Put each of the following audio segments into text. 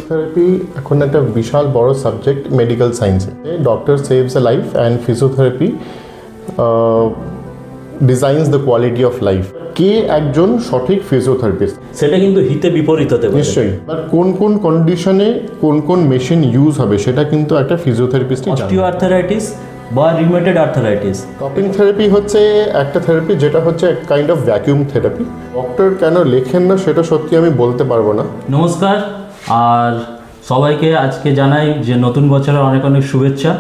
Physiotherapy এখন একটা বিশাল বড় সাবজেক্ট মেডিকেল সায়েন্সে। Doctor saves a life and physiotherapy designs the quality of life. কে একজন সঠিক ফিজিওথেরাপিস্ট সেটা কিন্তু হিতে বিপরীত হতে পারে। নিশ্চয়ই, আর কোন কোন কন্ডিশনে কোন কোন মেশিন ইউজ হবে সেটা কিন্তু একটা ফিজিওথেরাপিস্টই জানে। অস্টিওআর্থারাইটিস বা রিউমেটয়েড আর্থারাইটিস। টপিং থেরাপি হচ্ছে একটা থেরাপি যেটা হচ্ছে kind of vacuum therapy. Doctor কেন লেখেন না সেটা সত্যি আমি বলতে পারবো না। নমস্কার, আর সবাইকে আজকে জানাই যে নতুন বছরের অনেক অনেক শুভেচ্ছা।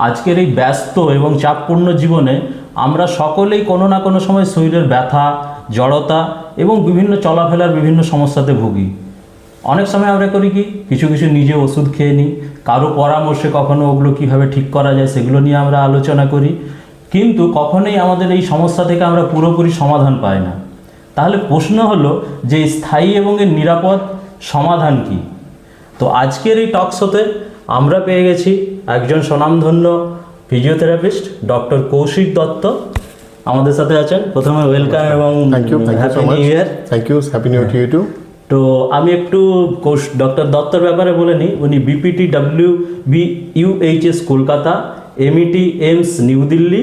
আজকের এই ব্যস্ত এবং চাপপূর্ণ জীবনে আমরা সকলেই কোনো না কোনো সময় শরীরের ব্যথা, জড়তা এবং বিভিন্ন চলাফেরার বিভিন্ন সমস্যাতে ভুগি। অনেক সময় আমরা করি কি, কিছু কিছু নিজে ওষুধ খেয়ে নিই, কারো পরামর্শে কখনো ওগুলো কীভাবে ঠিক করা যায় সেগুলো নিয়ে আমরা আলোচনা করি, কিন্তু কখনোই আমাদের এই সমস্যা থেকে আমরা পুরোপুরি সমাধান পাই না। তাহলে প্রশ্ন হলো যে স্থায়ী এবং এর নিরাপদ সমাধান কি? তো আজকের এই টক শোতে আমরা পেয়ে গেছি একজন স্বনামধন্য ফিজিওথেরাপিস্ট ডক্টর কৌশিক দত্ত আমাদের সাথে আছেন। প্রথমে ওয়েলকাম এবং happy new year. Thank you, happy new year too. তো আমি একটু ডক্টর দত্তর ব্যাপারে বলে নিই। উনি BPT WBUHS Kolkata, MET AIIMS New Delhi,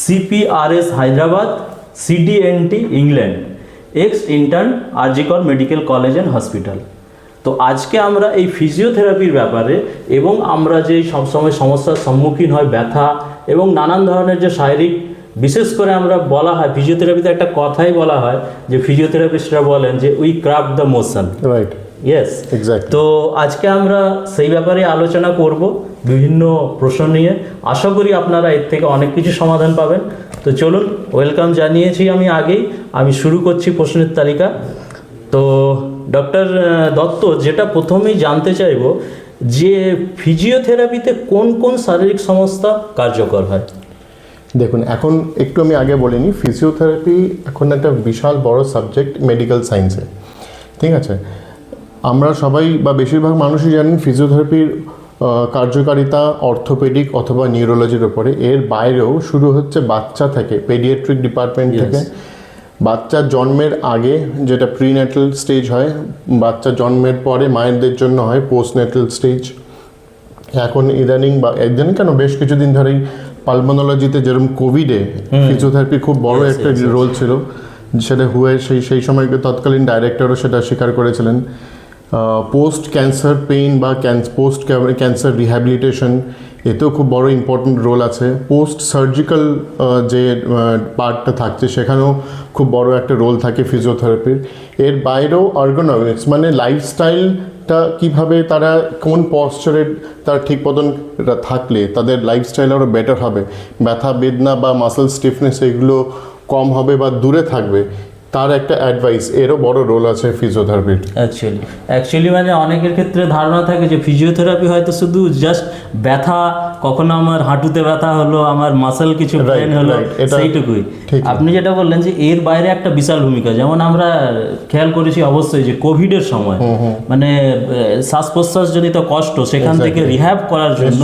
CPRS Hyderabad, CDNT England, ex intern RG Kar medical college and hospital. তো আজকে আমরা এই ফিজিওথেরাপির ব্যাপারে এবং আমরা যে সবসময় সমস্যার সম্মুখীন হয়, ব্যথা এবং নানান ধরনের যে শারীরিক, বিশেষ করে আমরা বলা হয় ফিজিওথেরাপিতে একটা কথাই বলা হয় যে ফিজিওথেরাপিস্টরা বলেন যে we craft the motion, right? Yes, exactly. তো আজকে আমরা সেই ব্যাপারে আলোচনা করব বিভিন্ন প্রশ্ন নিয়ে। আশা করি আপনারা এর থেকে অনেক কিছু সমাধান পাবেন। তো চলুন, ওয়েলকাম জানিয়েছি আমি শুরু করছি প্রশ্নের তালিকা। তো ডক্টর দত্ত, যেটা প্রথমেই জানতে চাইব যে ফিজিওথেরাপিতে কোন কোন শারীরিক সমস্যা কার্যকর হয়? দেখুন, এখন একটু আমি আগে বলিনি, ফিজিওথেরাপি এখন একটা বিশাল বড় সাবজেক্ট মেডিকেল সায়েন্সে, ঠিক আছে? আমরা সবাই বা বেশিরভাগ মানুষই জানেন ফিজিওথেরাপির কার্যকারিতা অর্থোপেডিক অথবা নিউরোলজির উপরে। এর বাইরেও শুরু হচ্ছে বাচ্চা থেকে, পেডিয়াট্রিক ডিপার্টমেন্ট থেকে, বাচ্চার জন্মের আগে যেটা প্রিন্যাটাল স্টেজ হয়, বাচ্চা জন্মের পরে মায়েদের জন্য হয় পোস্টন্যাটাল স্টেজ। এখন ইদানিং কেন বেশ কিছুদিন ধরেই পালমোনোলজিতে যেরকম কোভিডে ফিজিওথেরাপি খুব বড় একটা রোল ছিল, সেটা সেই সময় তৎকালীন ডাইরেক্টরও সেটা স্বীকার করেছিলেন। পোস্ট ক্যান্সার পেইন বা পোস্ট ক্যান্সার রিহ্যাবিলিটেশন, এতেও খুব বড় ইম্পর্টেন্ট রোল আছে। পোস্ট সার্জিক্যাল যে পার্টটা থাকছে সেখানেও খুব বড় একটা রোল থাকে ফিজিওথেরাপির। এর বাইরেও আর্গোনমিক্স, মানে লাইফস্টাইলটা কীভাবে তারা কোন পশ্চারে তার ঠিক মতন থাকলে তাদের লাইফস্টাইল আরও বেটার হবে, ব্যথা বেদনা বা মাসেল স্টিফনেস এগুলো কম হবে বা দূরে থাকবে, তার একটা অ্যাডভাইস, এরও বড় রোল আছে ফিজিওথেরাপির। অ্যাকচুয়ালি মানে অনেকের ক্ষেত্রে ধারণা থাকে যে ফিজিওথেরাপি হয়তো শুধু জাস্ট ব্যথা, কখনো আমার হাঁটুতে ব্যথা হলো, আমার মাসেল কিছু পেন হলো, সেইটুকুই। আপনি যেটা বললেন যে এর বাইরে একটা বিশাল ভূমিকা, যেমন আমরা খেয়াল করেছি অবশ্যই যে কোভিডের সময় মানে শ্বাস প্রশ্বাস জনিত কষ্ট, সেখান থেকে রিহ্যাব করার জন্য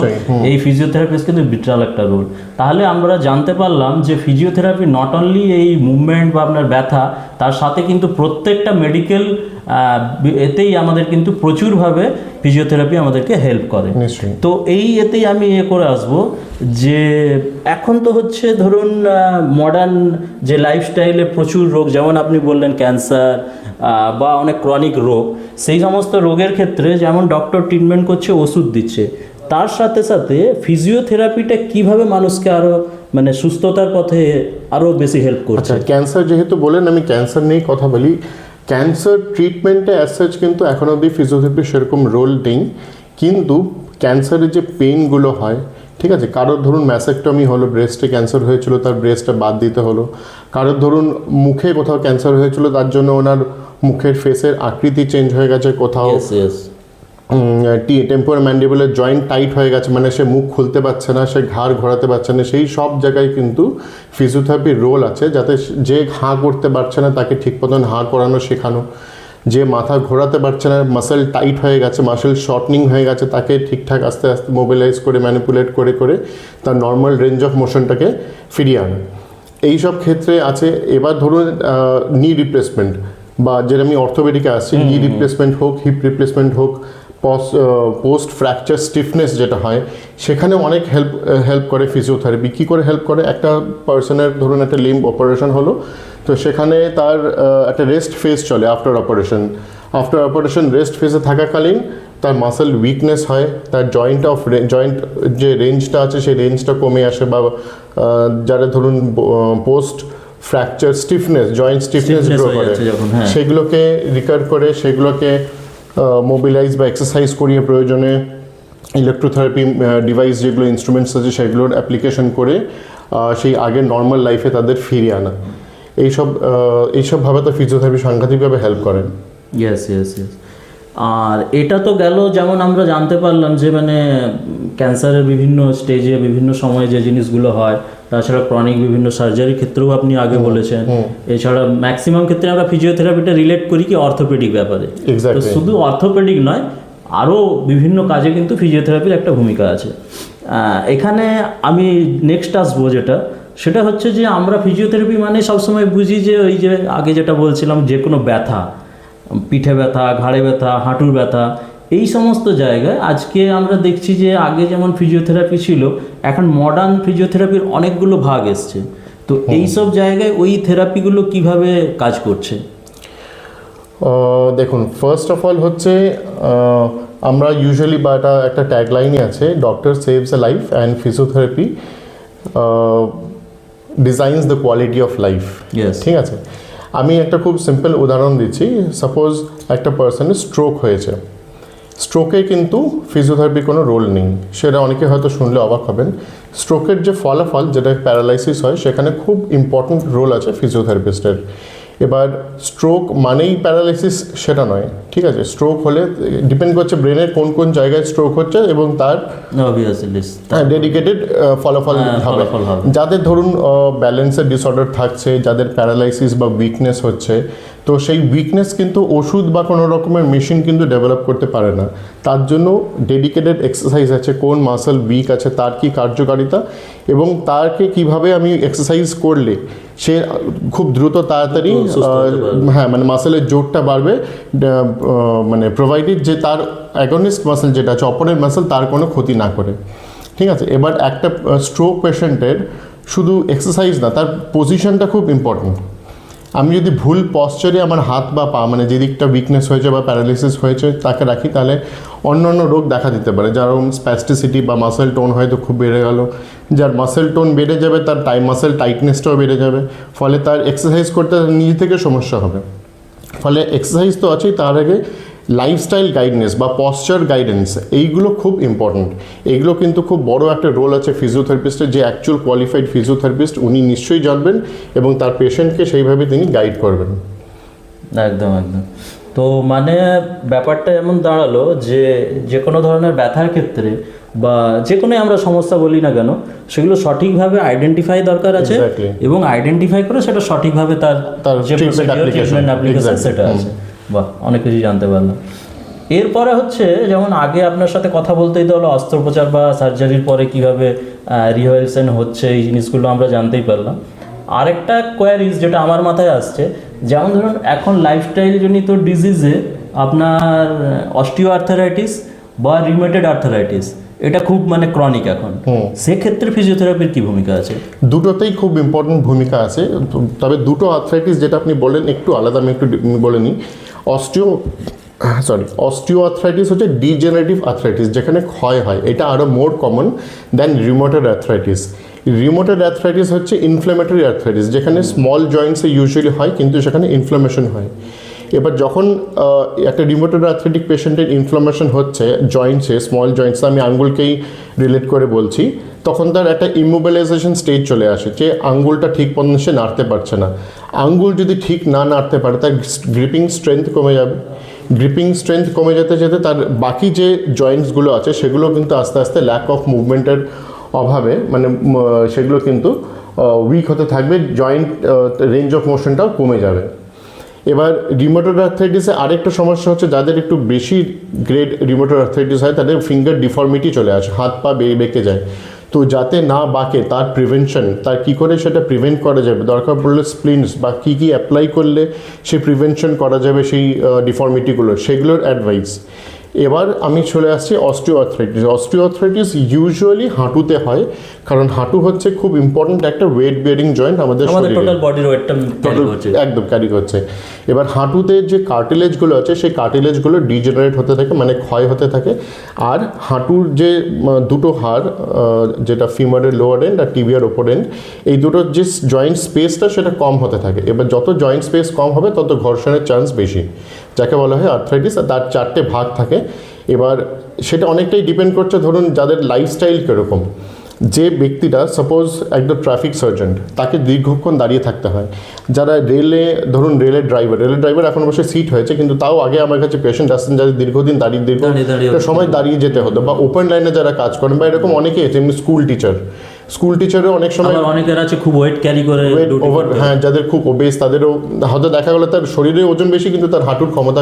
এই ফিজিওথেরাপিস্ট কিন্তু বিশাল একটা রোল। তাহলে আমরা জানতে পারলাম যে ফিজিওথেরাপি নট অনলি এই মুভমেন্ট বা আপনার ব্যথা, তার সাথে কিন্তু প্রত্যেকটা মেডিকেল এতেই আমাদের কিন্তু প্রচুরভাবে ফিজিওথেরাপি আমাদেরকে হেল্প করে। তো এতেই আমি করে আসবো যে এখন তো হচ্ছে ধরুন মডার্ন যে লাইফস্টাইলে প্রচুর রোগ, যেমন আপনি বললেন ক্যান্সার বা অনেক ক্রনিক রোগ, সেই সমস্ত রোগের ক্ষেত্রে যেমন ডক্টর ট্রিটমেন্ট করছে, ওষুধ দিচ্ছে, তার সাথে সাথে ফিজিওথেরাপিটা কিভাবে মানুষকে আরও মানে সুস্থতার পথে আরও বেশি হেল্প করছে? আচ্ছা, ক্যান্সার যেহেতু বলেন, আমি ক্যান্সার নিয়েই কথা বলি। ক্যান্সার ট্রিটমেন্টে অ্যাজ সাচ কিন্তু এখন অবধি ফিজিওথেরাপির সেরকম রোল নেই, কিন্তু ক্যান্সারের যে পেইনগুলো হয়, ঠিক আছে, কারোর ধরুন ম্যাসেক্টমি হলো, ব্রেস্টে ক্যান্সার হয়েছিল, তার ব্রেস্টটা বাদ দিতে হলো, কারোর ধরুন মুখে কোথাও ক্যান্সার হয়েছিল, তার জন্য ওনার মুখের ফেসের আকৃতি চেঞ্জ হয়ে গেছে, কোথাও টেম্পোরাল জয়েন্ট টাইট হয়ে গেছে, মানে সে মুখ খুলতে পারছে না, সে ঘাড় ঘোরাতে পারছে না, সেই সব জায়গায় কিন্তু ফিজিওথেরাপির রোল আছে, যাতে যে হাঁ করতে পারছে না তাকে ঠিক মতন হাঁ করানো শেখানো, যে মাথা ঘোরাতে পারছে না, মাসেল টাইট হয়ে গেছে, মাসেল শর্টনিং হয়ে গেছে, তাকে ঠিকঠাক আস্তে আস্তে মোবিলাইজ করে ম্যানিপুলেট করে করে তার নর্মাল রেঞ্জ অফ মোশনটাকে ফিরিয়ে আনা, এইসব ক্ষেত্রে আছে। এবার ধরুন নি রিপ্লেসমেন্ট বা যেটা আমি অর্থোপেডিকে আসছি, নি রিপ্লেসমেন্ট হোক, হিপ রিপ্লেসমেন্ট হোক, পোস্ট ফ্র্যাকচার স্টিফনেস যেটা হয় সেখানে অনেক হেল্প করে ফিজিওথেরাপি। কী করে হেল্প করে? একটা পার্সনের ধরুন একটা লিম্ব অপারেশন হলো, তো সেখানে তার একটা রেস্ট ফেজ চলে আফটার অপারেশন রেস্ট ফেজে থাকাকালীন তার মাসেল উইকনেস হয়, তার জয়েন্ট যে রেঞ্জটা আছে সেই রেঞ্জটা কমে আসে, বা যারা ধরুন post fracture stiffness joint stiffness grow করে সেগুলোকে রিকভার করে, সেগুলোকে মোবিলাইজ বা এক্সারসাইজ করিয়ে প্রয়োজনে ইলেকট্রোথেরাপি ডিভাইস যেগুলো ইনস্ট্রুমেন্টস আছে সেগুলোর অ্যাপ্লিকেশন করে সেই আগের নর্মাল লাইফে তাদের ফিরিয়ে আনা। এইসবভাবে তো ফিজিওথেরাপি সাংঘাতিকভাবে হেল্প করেন। ইয়েস। আর এটা তো গেল, যেমন আমরা জানতে পারলাম যে মানে ক্যান্সারের বিভিন্ন স্টেজে বিভিন্ন সময়ে যে জিনিসগুলো হয়, তাছাড়া ক্রনিক বিভিন্ন সার্জারির ক্ষেত্রেও আপনি আগে বলেছেন। এছাড়া ম্যাক্সিমাম ক্ষেত্রে আমরা ফিজিওথেরাপিটা রিলেট করি কি অর্থোপেডিক ব্যাপারে। তো শুধু অর্থোপেডিক নয়, আরও বিভিন্ন কাজে কিন্তু ফিজিওথেরাপির একটা ভূমিকা আছে। এখানে আমি নেক্সট আসবো সেটা হচ্ছে যে আমরা ফিজিওথেরাপি মানে সবসময় বুঝি যে ওই যে আগে যেটা বলছিলাম, যে কোনো ব্যথা, পিঠে ব্যথা, ঘাড়ে ব্যথা, হাঁটুর ব্যথা, এই সমস্ত জায়গায় আজকে আমরা দেখছি যে আগে যেমন ফিজিওথেরাপি ছিল, এখন মডার্ন ফিজিওথেরাপির অনেকগুলো ভাগ এসছে। তো এই সব জায়গায় ওই থেরাপিগুলো কিভাবে কাজ করছে? দেখুন, ফার্স্ট অফ অল হচ্ছে আমরা ইউজুয়ালি, বা এটা একটা ট্যাগলাইনই আছে, doctor saves a life and physiotherapy designs the quality of life. ঠিক আছে, আমি একটা খুব সিম্পল উদাহরণ দিচ্ছি। সাপোজ একটা পার্সনের স্ট্রোক হয়েছে, স্ট্রোকে কিন্তু ফিজিওথেরাপির কোনো রোল নেই, সেটা অনেকে হয়তো শুনলে অবাক হবেন। স্ট্রোকের যে ফলাফল, যেটা প্যারালাইসিস হয়, সেখানে খুব ইম্পর্ট্যান্ট রোল আছে ফিজিওথেরাপিস্টের। এবার স্ট্রোক মানেই প্যারালাইসিস সেটা নয়, ঠিক আছে। স্ট্রোক হলে ডিপেন্ড করছে ব্রেনের কোন কোন জায়গায় স্ট্রোক হচ্ছে এবং তার ডেডিকেটেড ফলাফল হবে। যাদের ধরুন ব্যালেন্সের ডিসঅর্ডার থাকছে, যাদের প্যারালাইসিস বা উইকনেস হচ্ছে, তো সেই উইকনেস কিন্তু ওষুধ বা কোনো রকমের মেশিন কিন্তু ডেভেলপ করতে পারে না। তার জন্য ডেডিকেটেড এক্সারসাইজ আছে, কোন মাসেল উইক আছে, তার কি কার্যকারিতা, এবং তারকে কিভাবে আমি এক্সারসাইজ করলে সে খুব দ্রুত তাড়াতাড়ি মানে মাসেলের জোরটা বাড়বে, মানে প্রোভাইডেড যে তার অ্যাগনিস্ট মাসেল যেটা আছে, অপরের মাসেল, তার কোনো ক্ষতি না করে। ঠিক আছে, এবার একটা স্ট্রোক পেশেন্টের শুধু এক্সারসাইজ না, তার পজিশনটা খুব ইম্পর্টেন্ট। আমি যদি ভুল পশ্চারে আমার হাত বা পা, মানে যে দিকটা উইকনেস হয়েছে বা প্যারালাইসিস হয়েছে, তাকে রাখি, তাহলে অন্যান্য রোগ দেখা দিতে পারে। যেরকম স্প্যাস্টিসিটি বা মাসেল টোন হয়তো খুব বেড়ে গেল, যার মাসেল টোন বেড়ে যাবে তার মাসেল টাইটনেসটাও বেড়ে যাবে, ফলে তার এক্সারসাইজ করতে নিজে থেকে সমস্যা হবে। ফলে এক্সারসাইজ তো আছেই, তার আগে লাইফস্টাইল গাইডেন্স বা পশ্চার গাইডেন্স, এইগুলো খুব ইম্পর্ট্যান্ট। এগুলো কিন্তু খুব বড় একটা রোল আছে ফিজিওথেরাপিস্টের। যে অ্যাকচুয়াল কোয়ালিফাইড ফিজিওথেরাপিস্ট, উনি নিশ্চয়ই জানবেন এবং তার পেশেন্টকে সেইভাবে তিনি গাইড করবেন। একদম। তো মানে ব্যাপারটা এমন দাঁড়ালো যে কোনো ধরনের ব্যথার ক্ষেত্রে বা যে কোনো আমরা সমস্যা বলি না কেন, সেগুলো সঠিকভাবে আইডেন্টিফাই দরকার আছে, এবং আইডেন্টিফাই করে সেটা সঠিকভাবে তার যে ট্রিটমেন্ট অ্যাপ্লিকেশন সেটা আছে। বাহ, অনেক কিছু জানতে পারলাম। এরপরে হচ্ছে, যেমন আগে আপনার সাথে কথা বলতেই তো হলো অস্ত্রোপচার বা সার্জারির পরে কীভাবে রিহ্যাবিলিটেশন হচ্ছে, এই জিনিসগুলো আমরা জানতেই পারলাম। আরেকটা কোয়ারিজ যেটা আমার মাথায় আসছে, যেমন ধরুন এখন লাইফস্টাইল জনিত ডিজিজে আপনার অস্টিও আর্থারাইটিস বা রিউমেটয়েড আর্থারাইটিস, এটা খুব মানে ক্রনিক এখন, সেক্ষেত্রে ফিজিওথেরাপির কি ভূমিকা আছে? দুটোতেই খুব ইম্পর্টেন্ট ভূমিকা আছে, তবে দুটো আর্থ্রাইটিস যেটা আপনি বললেন একটু আলাদা, আমি একটু বলে নিই। অস্টিও আর্থ্রাইটিস হচ্ছে ডিজেনারেটিভ আর্থ্রাইটিস, যেখানে ক্ষয় হয়, এটা আরও মোর কমন দেন রিউমেটয়েড আর্থ্রাইটিস। রিউমেটয়েড আর্থ্রাইটিস হচ্ছে ইনফ্ল্যামেটরি আর্থ্রাইটিস, যেখানে স্মল জয়েন্টসে ইউজুয়ালি হয়, কিন্তু সেখানে ইনফ্লামেশন হয়। এবার যখন একটা রিউমেটয়েড আর্থ্রাইটিক পেশেন্টের ইনফ্লামেশন হচ্ছে জয়েন্টসে, স্মল জয়েন্টসে, আমি আঙ্গুলকেই রিলেট করে বলছি, তখন তার একটা ইমোবিলাইজেশন স্টেজ চলে আসে, যে আঙ্গুলটা ঠিক মতন সে নাড়তে পারছে না। আঙ্গুল যদি ঠিক না নাড়তে পারে, তার গ্রিপিং স্ট্রেংথ কমে যাবে। গ্রিপিং স্ট্রেংথ কমে যেতে যেতে তার বাকি যে জয়েন্টসগুলো আছে সেগুলো কিন্তু আস্তে আস্তে ল্যাক অফ মুভমেন্টের অভাবে, মানে সেগুলো কিন্তু উইক হতে থাকবে, জয়েন্ট রেঞ্জ অফ মোশনটাও কমে যাবে। এবার রিউমেটয়েড আর্থ্রাইটিসে আরেকটা সমস্যা হচ্ছে, যাদের একটু বেশি গ্রেড রিউমেটয়েড আর্থ্রাইটিস হয়, তাদের ফিঙ্গার ডিফর্মিটি চলে আসে, হাত পা বেঁকে যায়। তো যাতে না বাঁকে, তার প্রিভেনশন, তার কী করে সেটা প্রিভেন্ট করা যাবে, দরকার পড়লে স্প্লিন্টস বা কী অ্যাপ্লাই করলে সে প্রিভেনশন করা যাবে সেই ডিফর্মিটিগুলো, সেগুলোর অ্যাডভাইস। এবার আমি চলে আসছি অস্টিওআর্থ্রাইটিস ইউজুয়ালি হাঁটুতে হয়, কারণ হাঁটু হচ্ছে খুব ইম্পর্ট্যান্ট একটা ওয়েট বিয়ারিং জয়েন্ট আমাদের শরীরে, টোটাল বডির ওয়েটটা একদম ক্যারি করছে। এবার হাঁটুতে যে কার্টিলেজগুলো আছে সেই কার্টিলেজগুলো ডিজেনারেট হতে থাকে, মানে ক্ষয় হতে থাকে। আর হাঁটুর যে দুটো হাড়, যেটা ফিমারের লোয়ার এন্ড আর টিবিয়ার ওপর এন্ড, এই দুটোর যে জয়েন্ট স্পেসটা সেটা কম হতে থাকে। এবার যত জয়েন্ট স্পেস কম হবে তত ঘর্ষণের চান্স বেশি, যাকে বলা হয় আর্থ্রাইটিস। আর তার 4টে ভাগ থাকে। এবার সেটা অনেকটাই ডিপেন্ড করছে ধরুন যাদের লাইফস্টাইল কীরকম। যে ব্যক্তিটা সাপোজ একদম ট্রাফিক সার্জেন্ট, তাকে দীর্ঘক্ষণ দাঁড়িয়ে থাকতে হয়। যারা রেলের ড্রাইভার এখন অবশ্যই সিট হয়েছে, কিন্তু তাও আগে আমার কাছে পেশেন্ট আসতেন যাদের দীর্ঘদিন দাঁড়িয়ে সময় দাঁড়িয়ে যেতে হতো, বা ওপেন লাইনে যারা কাজ করেন, বা এরকম অনেকে আছে। এমনি স্কুল টিচারও অনেক সময় অনেকের আছে খুব ওয়েট ক্যারি করে, হ্যাঁ, যাদের খুব ওবেস তাদেরও হয়তো দেখা গেলো তার শরীরে ওজন বেশি কিন্তু তার হাঁটুর ক্ষমতা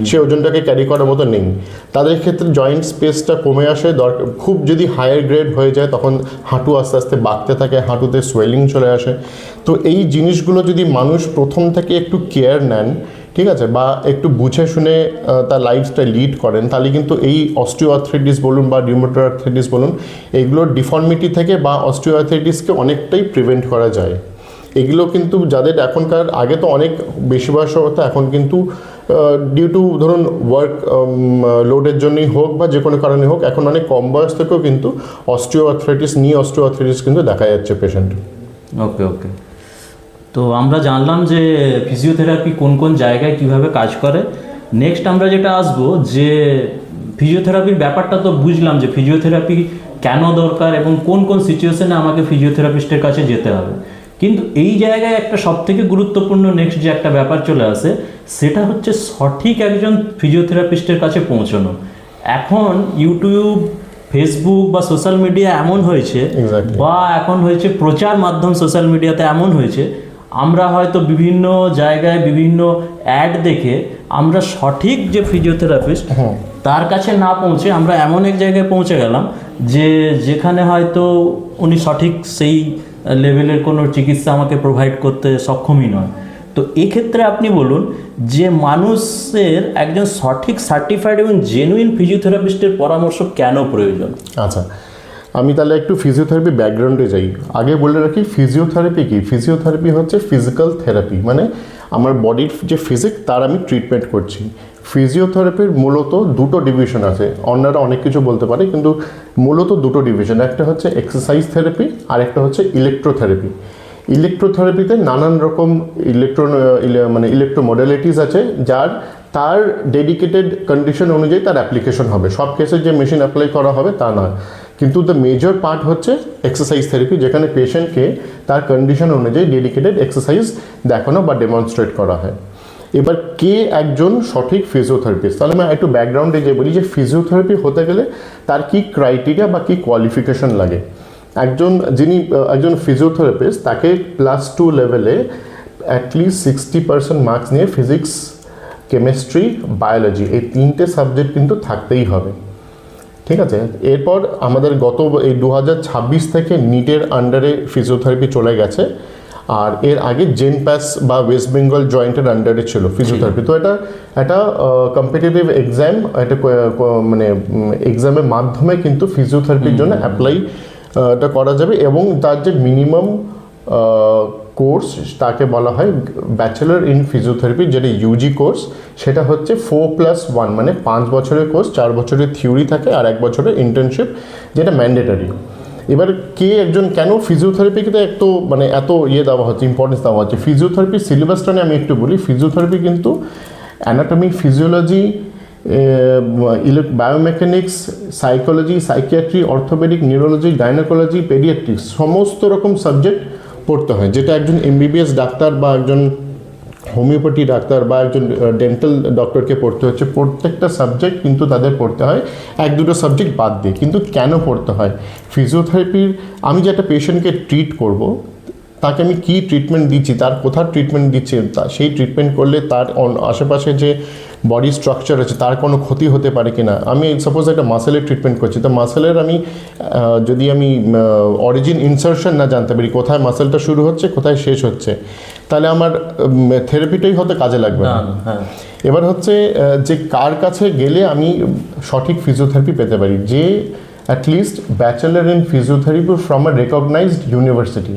সে ওজনটাকে ক্যারি করার মতো নেই। তাদের ক্ষেত্রে জয়েন্ট স্পেসটা কমে আসে। খুব যদি হায়ার গ্রেড হয়ে যায় তখন হাঁটু আস্তে আস্তে বাঁকতে থাকে, হাঁটুতে সোয়েলিং চলে আসে। তো এই জিনিসগুলো যদি মানুষ প্রথম থেকে একটু কেয়ার নেন, ঠিক আছে, বা একটু বুঝে শুনে তার লাইফস্টাইল লিড করেন, তাহলে কিন্তু এই অস্টিওআর্থ্রাইটিস বলুন বা রিউমেটয়েড আর্থ্রাইটিস বলুন, এইগুলোর ডিফর্মিটি থেকে বা অস্টিওআর্থ্রাইটিসকে অনেকটাই প্রিভেন্ট করা যায়। এগুলো কিন্তু যাদের এখনকার, আগে তো অনেক বেশি বয়স হতো, এখন কিন্তু ডিউ টু ধরুন ওয়ার্ক লোডের জন্যই হোক বা যে কোনো কারণে হোক, এখন অনেক কম বয়স থেকেও কিন্তু অস্টিওআর্থ্রাইটিস কিন্তু দেখা যাচ্ছে পেশেন্ট। ওকে। তো আমরা জানলাম যে ফিজিওথেরাপি কোন কোন জায়গায় কিভাবে কাজ করে। নেক্সট আমরা যেটা আসবো, যে ফিজিওথেরাপির ব্যাপারটা তো বুঝলাম যে ফিজিওথেরাপি কেন দরকার এবং কোন কোন সিচুয়েশনে আমাকে ফিজিওথেরাপিস্টের কাছে যেতে হবে। কিন্তু এই জায়গায় একটা সবথেকে গুরুত্বপূর্ণ নেক্সট যে একটা ব্যাপার চলে আসে, সেটা হচ্ছে সঠিক একজন ফিজিওথেরাপিস্টের কাছে পৌঁছানো। এখন ইউটিউব, ফেসবুক বা সোশ্যাল মিডিয়া এমন হয়েছে, বা এখন হয়েছে প্রচার মাধ্যম সোশ্যাল মিডিয়াতে এমন হয়েছে, আমরা হয়তো বিভিন্ন জায়গায় বিভিন্ন অ্যাড দেখে আমরা সঠিক যে ফিজিওথেরাপিস্ট তার কাছে না পৌঁছে আমরা এমন এক জায়গায় পৌঁছে গেলাম যেখানে হয়তো উনি সঠিক সেই লেভেলের কোনো চিকিৎসা আমাকে প্রোভাইড করতে সক্ষমই নয়। তো এক্ষেত্রে আপনি বলুন যে মানুষের একজন সঠিক সার্টিফাইড এবং জেনুইন ফিজিওথেরাপিস্টের পরামর্শ কেন প্রয়োজন? আচ্ছা, আমি তাহলে একটু ফিজিওথেরাপি ব্যাকগ্রাউন্ডে যাই। আগে বলে রাখি ফিজিওথেরাপি কি। ফিজিওথেরাপি হচ্ছে ফিজিক্যাল থেরাপি, মানে আমার বডির যে ফিজিক তার আমি ট্রিটমেন্ট করছি। ফিজিওথেরাপির মূলত দুটো ডিভিশন আছে, অন্যরা অনেক কিছু বলতে পারে, কিন্তু মূলত দুটো ডিভিশন। একটা হচ্ছে এক্সারসাইজ থেরাপি আর একটা হচ্ছে ইলেকট্রোথেরাপি। ইলেকট্রোথেরাপিতে নানান রকম ইলেকট্রো মডালিটিস আছে, তার ডেডিকেটেড কন্ডিশন অনুযায়ী তার অ্যাপ্লিকেশন হবে। সব কেসে যে মেশিন অ্যাপ্লাই করা হবে তা নয়, কিন্তু দ্য মেজর পার্ট হচ্ছে এক্সারসাইজ থেরাপি, যেখানে পেশেন্টকে তার কন্ডিশন অনুযায়ী ডেডিকেটেড এক্সারসাইজ দেখানো বা ডেমনস্ট্রেট করা হয়। এবার কে একজন সঠিক ফিজিওথেরাপিস্ট, তাহলে আমি একটু ব্যাকগ্রাউন্ডে যে বলি যে ফিজিওথেরাপি হতে গেলে তার কি ক্রাইটেরিয়া বা কি কোয়ালিফিকেশন লাগে। একজন ফিজিওথেরাপিস্ট তাকে +2 লেভেলে অ্যাটলিস্ট 60% মার্কস নিয়ে ফিজিক্স, কেমিস্ট্রি, বায়োলজি এই 3টে সাবজেক্ট কিন্তু থাকতেই হবে, ঠিক আছে। এরপর আমাদের এই 2026 থেকে নিটের আন্ডারে ফিজিওথেরাপি চলে গেছে, আর এর আগে জেনপ্যাস বা ওয়েস্ট বেঙ্গল জয়েন্টের আন্ডারে ছিল ফিজিওথেরাপি। তো এটা কম্পিটিটিভ এক্সাম, এটা মানে এক্সামের মাধ্যমে কিন্তু ফিজিওথেরাপির জন্য অ্যাপ্লাইটা করা যাবে, এবং তার যে মিনিমাম কোর্স তাকে বলা হয় ব্যাচেলর ইন ফিজিওথেরাপি, যেটা ইউজি কোর্স। সেটা হচ্ছে 4+1, মানে 5 বছরের কোর্স, 4 বছরের থিওরি থাকে আর 1 বছরের ইন্টার্নশিপ, যেটা ম্যান্ডেটারি। এবার কেন ফিজিওথেরাপিতে এত দেওয়া হচ্ছে, ইম্পর্টেন্স দেওয়া হচ্ছে। ফিজিওথেরাপির সিলেবাসটা নিয়ে আমি একটু বলি। ফিজিওথেরাপি কিন্তু anatomy, physiology, biomechanics, psychology, psychiatry, orthopaedic, neurology, gynaecology, paediatrics সমস্ত রকম সাবজেক্ট পড়তে হয়, যেটা একজন MBBS ডাক্তার বা একজন হোমিওপ্যাথি ডাক্তার বা একজন ডেন্টাল ডক্টরকে পড়তে হচ্ছে। প্রত্যেকটা সাবজেক্ট কিন্তু তাদের পড়তে হয়, 1-2টো সাবজেক্ট বাদ দিয়ে। কিন্তু কেন পড়তে হয়? ফিজিওথেরাপির আমি যে একটা পেশেন্টকে ট্রিট করব, তাকে আমি কী ট্রিটমেন্ট দিচ্ছি, তার কোথাও ট্রিটমেন্ট দিচ্ছি, সেই ট্রিটমেন্ট করলে তার আশেপাশে যে বডি স্ট্রাকচার আছে তার কোনো ক্ষতি হতে পারে কিনা। আমি সাপোজ একটা মাসেলের ট্রিটমেন্ট করছি, তো মাসেলের আমি যদি আমি অরিজিন ইনসারশন না জানতে পারি কোথায় মাসেলটা শুরু হচ্ছে কোথায় শেষ হচ্ছে, তাহলে আমার থেরাপিটাই হয়তো কাজে লাগবে না। এবার হচ্ছে যে কার কাছে গেলে আমি সঠিক ফিজিওথেরাপি পেতে পারি, যে at least bachelor in physiotherapy from a recognised university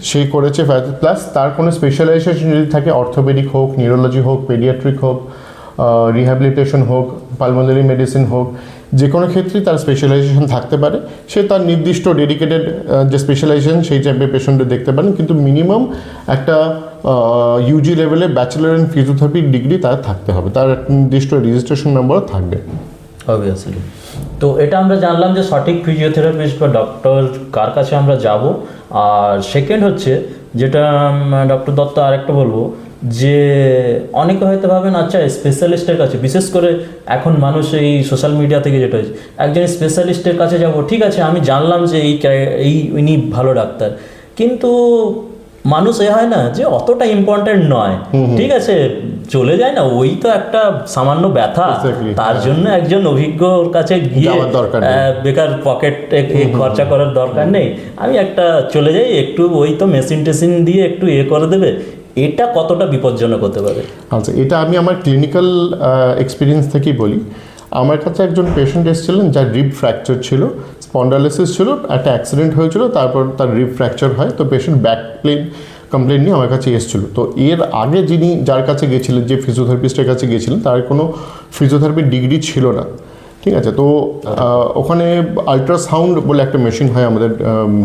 সে করেছে, প্লাস তার কোনো স্পেশালাইজেশন যদি থাকে, অর্থোপেডিক হোক, নিউরোলজি হোক, পেডিয়াট্রিক হোক, রিহ্যাবিলিটেশন হোক, পালমোনারি মেডিসিন হোক, যে কোনো ক্ষেত্রেই তার স্পেশালাইজেশন থাকতে পারে। সে তার নির্দিষ্ট ডেডিকেটেড যে স্পেশালাইজেশন সেই টাইপের পেশেন্টে দেখতে পারেন, কিন্তু মিনিমাম একটা ইউজি লেভেলে ব্যাচেলার ইন ফিজিওথেরাপি ডিগ্রি তার থাকতে হবে, তার একটা নির্দিষ্ট রেজিস্ট্রেশন নাম্বারও থাকবে। অবভিয়াসলি। তো এটা আমরা জানলাম যে সঠিক ফিজিওথেরাপিস্ট বা ডক্টর কার কাছে আমরা যাব। আর সেকেন্ড হচ্ছে যেটা ডক্টর দত্ত আরেকটা বলবো, যে অনেকে হয়তো ভাবেন আচ্ছা স্পেশালিস্টের কাছে, বিশেষ করে এখন মানুষ এই সোশ্যাল মিডিয়া থেকে যেটা হয়েছে, একজন স্পেশালিস্টের কাছে যাব, ঠিক আছে আমি জানলাম যে ইনি ভালো ডাক্তার, কিন্তু মানুষ হয় না যে অতটা ইম্পর্টেন্ট নয়, ঠিক আছে চলে যায় না, ওই তো একটা সামান্য ব্যথা, তার জন্য একজন অভিজ্ঞর কাছে গিয়ে বেকার পকেট খরচা করার দরকার নেই, আমি একটা চলে যাই একটু ওই তো মেশিন টেশিন দিয়ে একটু করে দেবে, এটা কতটা বিপজ্জনক হতে পারে? আচ্ছা, এটা আমি আমার ক্লিনিক্যাল এক্সপিরিয়েন্স থেকেই বলি। আমার কাছে একজন পেশেন্ট এসেছিলেন যার রিব ফ্র্যাকচার ছিল, স্পন্ডালাইসিস ছিল, একটা অ্যাক্সিডেন্ট হয়েছিল, তারপর তার রিব ফ্র্যাকচার হয়, তো পেশেন্ট ব্যাক পেইন কমপ্লেন নিয়ে আমার কাছে এসেছিলো। তো এর আগে যিনি যার কাছে গিয়েছিলেন, যে ফিজিওথেরাপিস্টের কাছে গিয়েছিলেন, তার কোনো ফিজিওথেরাপির ডিগ্রি ছিল না, ঠিক আছে। তো ওখানে আলট্রাসাউন্ড বলে একটা মেশিন হয় আমাদের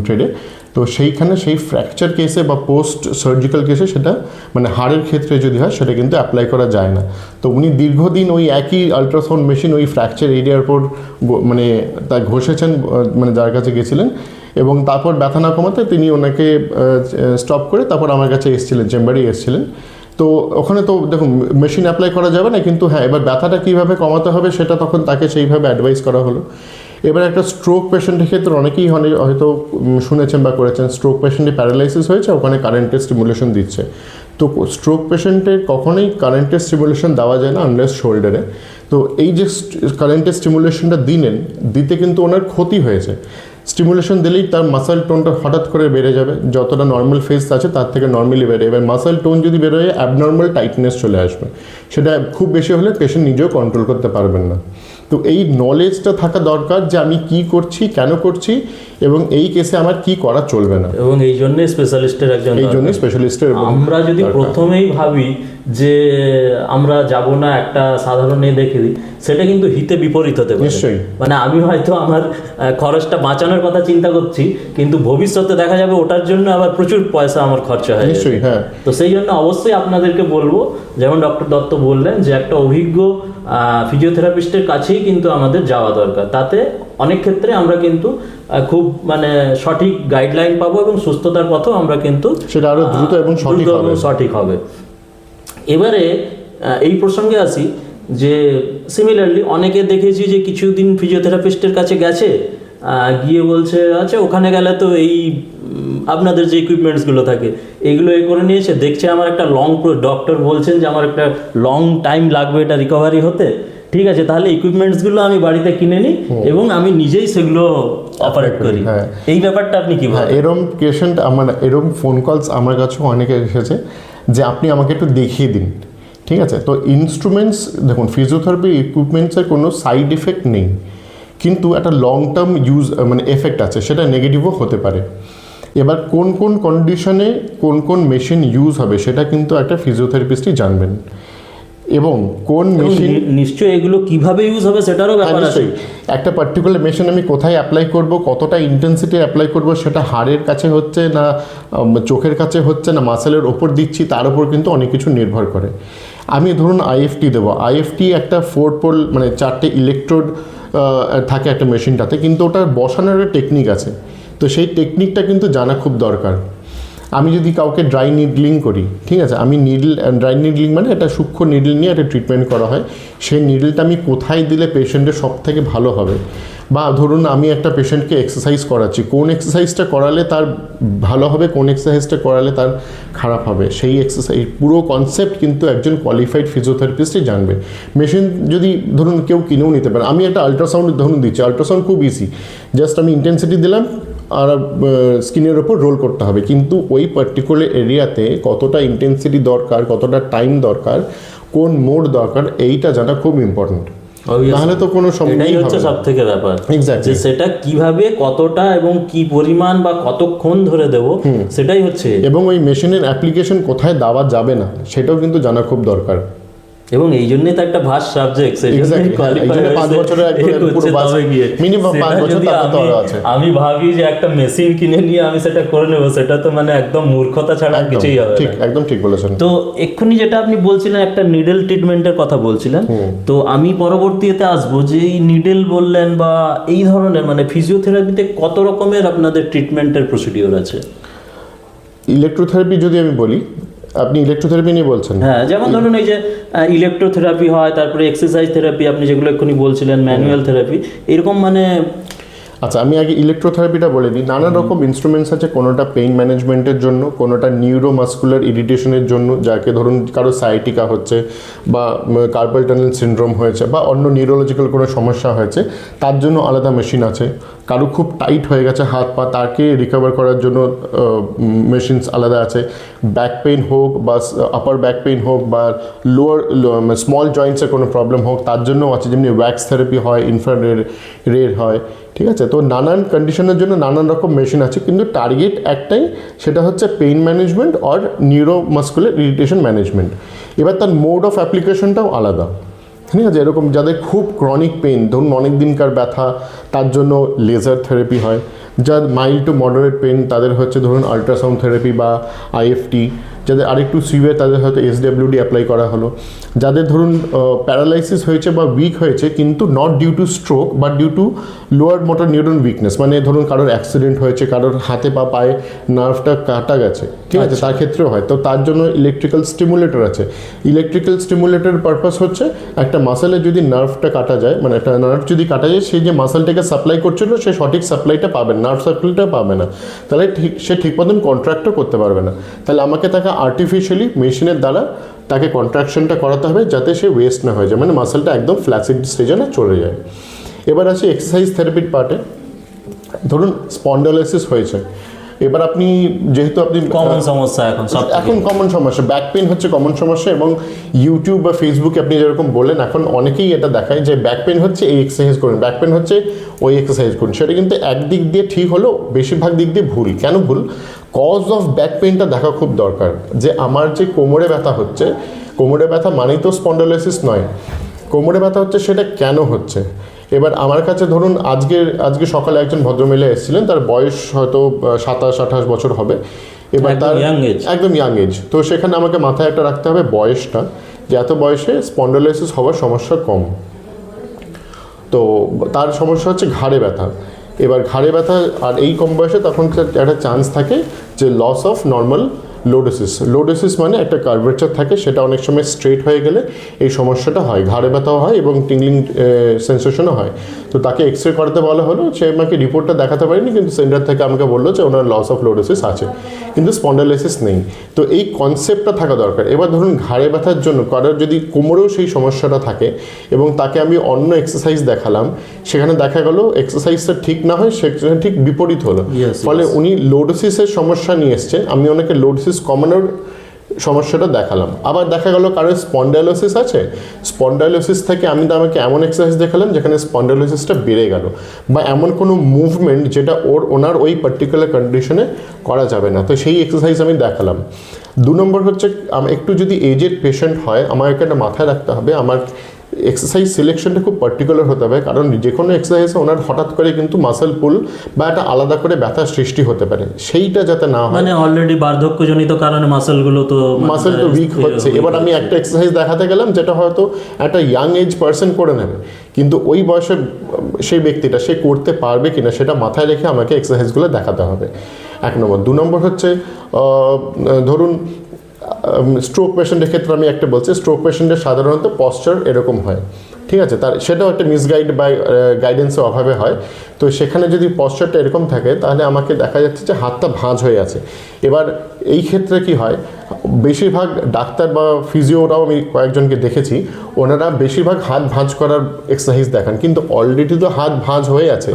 ট্রেডে, তো সেইখানে সেই ফ্র্যাকচার কেসে বা পোস্ট সার্জিক্যাল কেসে সেটা মানে হাড়ের ক্ষেত্রে যদি হয় সেটা কিন্তু অ্যাপ্লাই করা যায় না। তো উনি দীর্ঘদিন ওই একই আলট্রাসাউন্ড মেশিন ওই ফ্র্যাকচার এরিয়ার উপর মানে তা ঘষেছেন, মানে যার কাছে গেছিলেন, এবং তারপর ব্যথা না কমাতে তিনি ওনাকে স্টপ করে তারপর আমার কাছে এসেছিলেন, চেম্বারেই এসেছিলেন। তো ওখানে তো দেখুন মেশিন অ্যাপ্লাই করা যাবে না, কিন্তু হ্যাঁ এবার ব্যথাটা কীভাবে কমাতে হবে সেটা তখন তাকে সেইভাবে অ্যাডভাইস করা হলো। এবার একটা স্ট্রোক পেশেন্টের ক্ষেত্রে অনেকেই হয়তো শুনেছেন বা করেছেন, স্ট্রোক পেশেন্টের প্যারালাইসিস হয়েছে, ওখানে কারেন্টের স্টিমুলেশন দিচ্ছে। তো স্ট্রোক পেশেন্টের কখনোই কারেন্টের স্টিমুলেশন দেওয়া যায় না আনলেস শোল্ডারে। তো এই যে কারেন্টের স্টিমুলেশনটা দিতে কিন্তু ওনার ক্ষতি হয়েছে। স্টিমুলেশন দিলেই তার মাসেল টোনটা হঠাৎ করে বেড়ে যাবে, যতটা নর্মাল ফেস আছে তার থেকে নর্মালি বেড়ে, এবার মাসেল টোন যদি বেরোয় অ্যাবনর্মাল টাইটনেস চলে আসবে, সেটা খুব বেশি হলে পেশেন্ট নিজেও কন্ট্রোল করতে পারবেন না। তো এই নলেজটা থাকা দরকার যে আমি কি করছি, কেন করছি, এবং এই কেসে আমার কি করা চলবে না, এবং এই জন্যই স্পেশালিস্টের একজন, এই জন্যই স্পেশালিস্টের। আমরা যদি প্রথমেই ভাবি যে আমরা যাব না, একটা সাধারণ দেখে দিই, সেটা কিন্তু হিতে বিপরীত হতে পারে। নিশ্চয়ই, মানে আমি হয়তো আমার খরচটা বাঁচানোর কথা চিন্তা করছি, কিন্তু ভবিষ্যতে দেখা যাবে ওটার জন্য আবার প্রচুর পয়সা আমার খরচা হয়। নিশ্চয়ই, হ্যাঁ। তো সেই জন্য অবশ্যই আপনাদেরকে বলবো, যেমন ডক্টর দত্ত বললেন, যে একটা অভিজ্ঞ ফিজিওথেরাপিস্টের কাছেই কিন্তু আমাদের যাওয়া দরকার, তাতে অনেক ক্ষেত্রে আমরা কিন্তু খুব মানে সঠিক গাইডলাইন পাবো, এবং সুস্থতার পথেও আমরা কিন্তু সেটা আরো দ্রুত এবং সঠিক হবে। এবারে এই প্রসঙ্গে আসি, যে সিমিলারলি অনেকে দেখেছি যে কিছুদিন ফিজিওথেরাপিস্টের কাছে গেছে, গিয়ে বলছে আচ্ছা ওখানে গেলে তো এই আপনাদের যে ইকুইপমেন্টসগুলো থাকে এগুলো করে নিয়েছে, দেখছে আমার একটা ডক্টর বলছেন যে আমার একটা লং টাইম লাগবে এটা রিকভারি হতে, ঠিক আছে তাহলে ইকুইপমেন্টসগুলো আমি বাড়িতে কিনে নিই এবং আমি নিজেই সেগুলো অপারেট করি। এই ব্যাপারটা আপনি কি ভাবেন? এরকম পেশেন্ট এরকম ফোন কলস আমার কাছেও অনেকে এসেছে যে আপনি আমাকে একটু দেখিয়ে দিন, ঠিক আছে। তো ইনস্ট্রুমেন্টস দেখুন, ফিজিওথেরাপি ইকুইপমেন্টসের কোনো সাইড এফেক্ট নেই, কিন্তু একটা লং টার্ম ইউজ মানে এফেক্ট আছে, সেটা নেগেটিভও হতে পারে। এবার কোন কোন কন্ডিশনে কোন কোন মেশিন ইউজ হবে সেটা কিন্তু একটা ফিজিওথেরাপিস্টই জানবেন, এবং কোন মেশিন নিশ্চয়ই এগুলো কিভাবে ইউজ হবে সেটারও ব্যাপার আছে। একটা পার্টিকুলার মেশিন আমি কোথায় অ্যাপ্লাই করব, কতটা ইন্টেন্সিটি অ্যাপ্লাই করব, সেটা হাড়ের কাছে হচ্ছে না চোখের কাছে হচ্ছে না মাসেলের ওপর দিচ্ছি, তার উপর কিন্তু অনেক কিছু নির্ভর করে। আমি ধরুন আইএফটি দেবো, আইএফটি একটা 4 পোল মানে 4টে ইলেকট্রোড থাকে একটা মেশিনটাতে, কিন্তু ওটার বসানোর একটা টেকনিক আছে, তো সেই টেকনিকটা কিন্তু জানা খুব দরকার। আমি যদি কাউকে ড্রাই নিডলিং করি, ঠিক আছে, আমি ড্রাই নিডলিং মানে একটা সূক্ষ্ম নিডল নিয়ে একটা ট্রিটমেন্ট করা হয়, সেই নিডলটা আমি কোথায় দিলে পেশেন্টের সব থেকে ভালো হবে, বা ধরুন আমি একটা পেশেন্টকে এক্সারসাইজ করাচ্ছি, কোন এক্সারসাইজটা করালে তার ভালো হবে, কোন এক্সারসাইজটা করালে তার খারাপ হবে, সেই এক্সারসাইজ পুরো কনসেপ্ট কিন্তু একজন কোয়ালিফাইড ফিজিওথেরাপিস্টই জানবে। মেশিন যদি ধরুন কেউ কিনেও নিতে পারে, আমি একটা আল্ট্রাসাউন্ড ধরুন দিচ্ছি, আল্ট্রাসাউন্ড খুব ইজি, জাস্ট আমি ইন্টেন্সিটি দিলাম আর স্কিনের ওপর রোল করতে হবে, কিন্তু ওই পার্টিকুলার এরিয়াতে কতটা ইন্টেন্সিটি দরকার, কতটা টাইম দরকার, কোন মোড দরকার, এইটা জানা খুব ইম্পর্টেন্ট। তাহলে তো কোনো এটাই হচ্ছে সবথেকে ব্যাপার, এক্স্যাক্টলি, যে সেটা কিভাবে, কতটা এবং কি পরিমাণ বা কতক্ষণ ধরে দেব, সেটাই হচ্ছে। এবং ওই মেশিনের অ্যাপ্লিকেশন কোথায় দেওয়া যাবে না সেটাও কিন্তু জানা খুব দরকার। এবং এই জন্যই তো একটা ভাস্ট সাবজেক্ট, আমি ভাবি যে একটা মেশিন কিনে নিয়ে আমি সেটা করে নেবো, সেটা তো মানে একদম মূর্খতা ছাড়া কিছুই হবে ঠিক, একদম ঠিক বলেছেন। তো এক্ষুনি যেটা আপনি বলছিলেন একটা নিডল ট্রিটমেন্টের কথা বলছিলেন, তো আমি পরবর্তীতে আসবো যে এই নিডল বললেন বা এই ধরনের মানে ফিজিওথেরাপিতে কত রকমের আপনাদের ট্রিটমেন্টের প্রসিডিওর আছে? ইলেকট্রোথেরাপি যদি আমি বলি, আপনি ইলেকট্রোথেরাপি নিয়ে বলছেন? হ্যাঁ, যেমন ধরুন এই যে ইলেকট্রোথেরাপি হয়, তারপরে এক্সারসাইজ থেরাপি আপনি যেগুলো এক্ষুনি বলছিলেন, ম্যানুয়াল থেরাপি, এরকম মানে। আচ্ছা, আমি আগে ইলেকট্রোথেরাপিটা বলে দিই। নানান রকম ইনস্ট্রুমেন্টস আছে, কোনোটা পেইন ম্যানেজমেন্টের জন্য, কোনোটা নিউরোমাস্কুলার ইরিটেশনের জন্য, যাকে ধরুন কারো সায়াটিকা হচ্ছে বা কার্পাল টানেল সিনড্রোম হয়েছে বা অন্য নিউরোলজিক্যাল কোনো সমস্যা হয়েছে, তার জন্য আলাদা মেশিন আছে। কারো খুব টাইট হয়ে গেছে হাত পা, তাকে রিকভার করার জন্য মেশিনস আলাদা আছে। ব্যাক পেইন হোক বা আপার ব্যাক পেইন হোক বা লোয়ার স্মল জয়েন্টসের কোনো প্রবলেম হোক, তার জন্যও আছে। যেমনি ওয়্যাক্স থেরাপি হয়, ইনফ্রারেড হয়, ঠিক আছে। তো নানান কন্ডিশনের জন্য নানান রকম মেশিন আছে, কিন্তু টার্গেট একটাই, সেটা হচ্ছে পেইন ম্যানেজমেন্ট আর নিউরোমাস্কুলার ইরিটেশন ম্যানেজমেন্ট। এবার তার মোড অফ অ্যাপ্লিকেশনটাও আলাদা, ঠিক আছে। এরকম যাদের খুব ক্রনিক পেইন, ধরুন অনেক দিনকার ব্যথা, তার জন্য লেজার থেরাপি হয়। যার মাইল্ড টু মডারেট পেইন, তাদের হচ্ছে ধরুন আল্ট্রাসাউন্ড থেরাপি বা আইএফটি। যাদের আরেকটু সিভিয়ার, তাদের হয়তো এসডব্লিউডি অ্যাপ্লাই করা হলো। যাদের ধরুন প্যারালাইসিস হয়েছে বা উইক হয়েছে, কিন্তু not due to stroke but due to lower motor neuron weakness, মানে ধরুন কারোর অ্যাক্সিডেন্ট হয়েছে, কারোর হাতে বা পায়ে নার্ভটা কাটা গেছে, ঠিক আছে, তার ক্ষেত্রেও হয়। তো তার জন্য ইলেকট্রিক্যাল স্টিমুলেটর আছে। ইলেকট্রিক্যাল স্টিমুলেটরের পারপাস হচ্ছে একটা মাসেলে যদি নার্ভটা কাটা যায়, মানে একটা নার্ভ যদি কাটা যায়, সেই যে মাসেলটাকে সাপ্লাই করছিল সে সঠিক সাপ্লাইটা পাবে না, নার্ভ সাপ্লাইটা পাবে না, তাহলে সে ঠিক মতন কন্ট্রাক্টও করতে পারবে না। তাহলে আমাকে তাকে আর্টিফিশিয়ালি মেশিনের দ্বারা তাকে কন্ট্রাকশনটা করাতে হবে, যাতে সে ওয়েস্ট না হয়ে যায়, মানে মাসেলটা একদম ফ্ল্যাসিড স্টেজে না চলে যায়। এবার আছে এক্সারসাইজ থেরাপির পার্টে। ধরুন স্পন্ডালাইসিস হয়েছে, এবার আপনি যেহেতু আপনি কমন সমস্যা এখন কমন সমস্যা, ব্যাক পেইন হচ্ছে কমন সমস্যা। এবং ইউটিউব বা ফেসবুকে আপনি যেরকম বললেন, এখন অনেকেই এটা দেখায় যে ব্যাক পেইন হচ্ছে এই এক্সারসাইজ করুন, ব্যাক পেইন হচ্ছে ওই এক্সারসাইজ করুন। সেটা কিন্তু একদিক দিয়ে ঠিক হলেও বেশিরভাগ দিক দিয়ে ভুল। কেন ভুল? কজ অফ ব্যাক পেইনটা দেখা খুব দরকার, যে আমার যে কোমরে ব্যথা হচ্ছে, কোমরে ব্যথা মানেই তো স্পন্ডালাইসিস নয়। কোমরে ব্যথা হচ্ছে সেটা কেন হচ্ছে। এবার আমার কাছে ধরুন আজকে সকালে একজন ভদ্রমহিলা এসেছিলেন, তার বয়স হয়তো 27-28 বছর হবে। এবার তার একদম ইয়াং এজ। তো সেখানে আমাকে মাথায় একটা রাখতে হবে বয়সটা, যে এত বয়সে স্পন্ডালাইসিস হওয়ার সমস্যা কম। তো তার সমস্যা হচ্ছে ঘাড়ে ব্যথা। এবার ঘাড়ে ব্যথা আর এই কম বয়সে তখন একটা চান্স থাকে যে লস অফ নর্মাল লোডোসিস মানে একটা কার্ভেচার থাকে, সেটা অনেক সময় স্ট্রেট হয়ে গেলে এই সমস্যাটা হয়, ঘাড়ে ব্যথাও হয় এবং টিংলিং সেন্সেশনও হয়। তো তাকে এক্স রে করাতে বলা হলো, সে আমাকে রিপোর্টটা দেখাতে পারেনি, কিন্তু সেন্টার থেকে আমাকে বললো যে ওনার লস অফ লোডোসিস আছে, কিন্তু স্পন্ডালাইসিস নেই। তো এই কনসেপ্টটা থাকা দরকার। এবার ধরুন ঘাড়ে ব্যথার জন্য কারোর যদি কোমরেও সেই সমস্যাটা থাকে এবং তাকে আমি অন্য এক্সারসাইজ দেখালাম, সেখানে দেখা গেল এক্সারসাইজটা ঠিক না হয়, সেখানে ঠিক বিপরীত হলো। ফলে উনি লোডোসিসের সমস্যা নিয়ে এসছেন, আমি ওনাকে লোডোসিস কমানোর সমস্যাটা দেখালাম। আবার দেখা গেল কারোর স্পন্ডাইলোসিস আছে, স্পন্ডাইলোসিস থেকে আমি আমাকে এমন এক্সারসাইজ দেখালাম যেখানে স্পন্ডাইলোসিসটা বেড়ে গেল, বা এমন কোনো মুভমেন্ট যেটা ওনার ওই পার্টিকুলার কন্ডিশনে করা যাবে না, তো সেই এক্সারসাইজ আমি দেখালাম। 2 নম্বর হচ্ছে একটু যদি এজেড পেশেন্ট হয়, আমাকে একটা মাথায় রাখতে হবে আমার এক্সারসাইজ সিলেকশনটা খুব পার্টিকুলার হতে হবে, কারণ যে কোনো এক্সারসাইজে ওনার হঠাৎ করে কিন্তু মাসেল পুল বা একটা আলাদা করে ব্যথার সৃষ্টি হতে পারে, সেইটা যাতে না হয়। মানে অলরেডি বার্ধক্যজনিত কারণে মাসেল তো উইক হচ্ছে। এবার আমি একটা এক্সারসাইজ দেখাতে গেলাম যেটা হয়তো একটা ইয়াং এজ পার্সন করে নেবে, কিন্তু ওই বয়সে সেই ব্যক্তিটা সে করতে পারবে কিনা সেটা মাথায় রেখে আমাকে এক্সারসাইজগুলো দেখাতে হবে, 1 নম্বর। 2 নম্বর হচ্ছে ধরুন স্ট্রোক পেশেন্টের ক্ষেত্রে আমি একটা বলছি, স্ট্রোক পেশেন্টের সাধারণত পশ্চার এরকম হয়, ঠিক আছে, তার সেটাও একটা মিসগাইড বা গাইডেন্সের অভাবে হয়। তো সেখানে যদি পশ্চারটা এরকম থাকে তাহলে আমাকে দেখা যাচ্ছে যে হাতটা ভাঁজ হয়ে আছে। এবার এই ক্ষেত্রে কি হয়, বেশিরভাগ ডাক্তার বা ফিজিওরাও আমি কয়েকজনকে দেখেছি, ওনারা বেশিরভাগ হাত ভাঁজ করার এক্সারসাইজ দেখান, কিন্তু অলরেডি তো হাত ভাঁজ হয়ে আছে,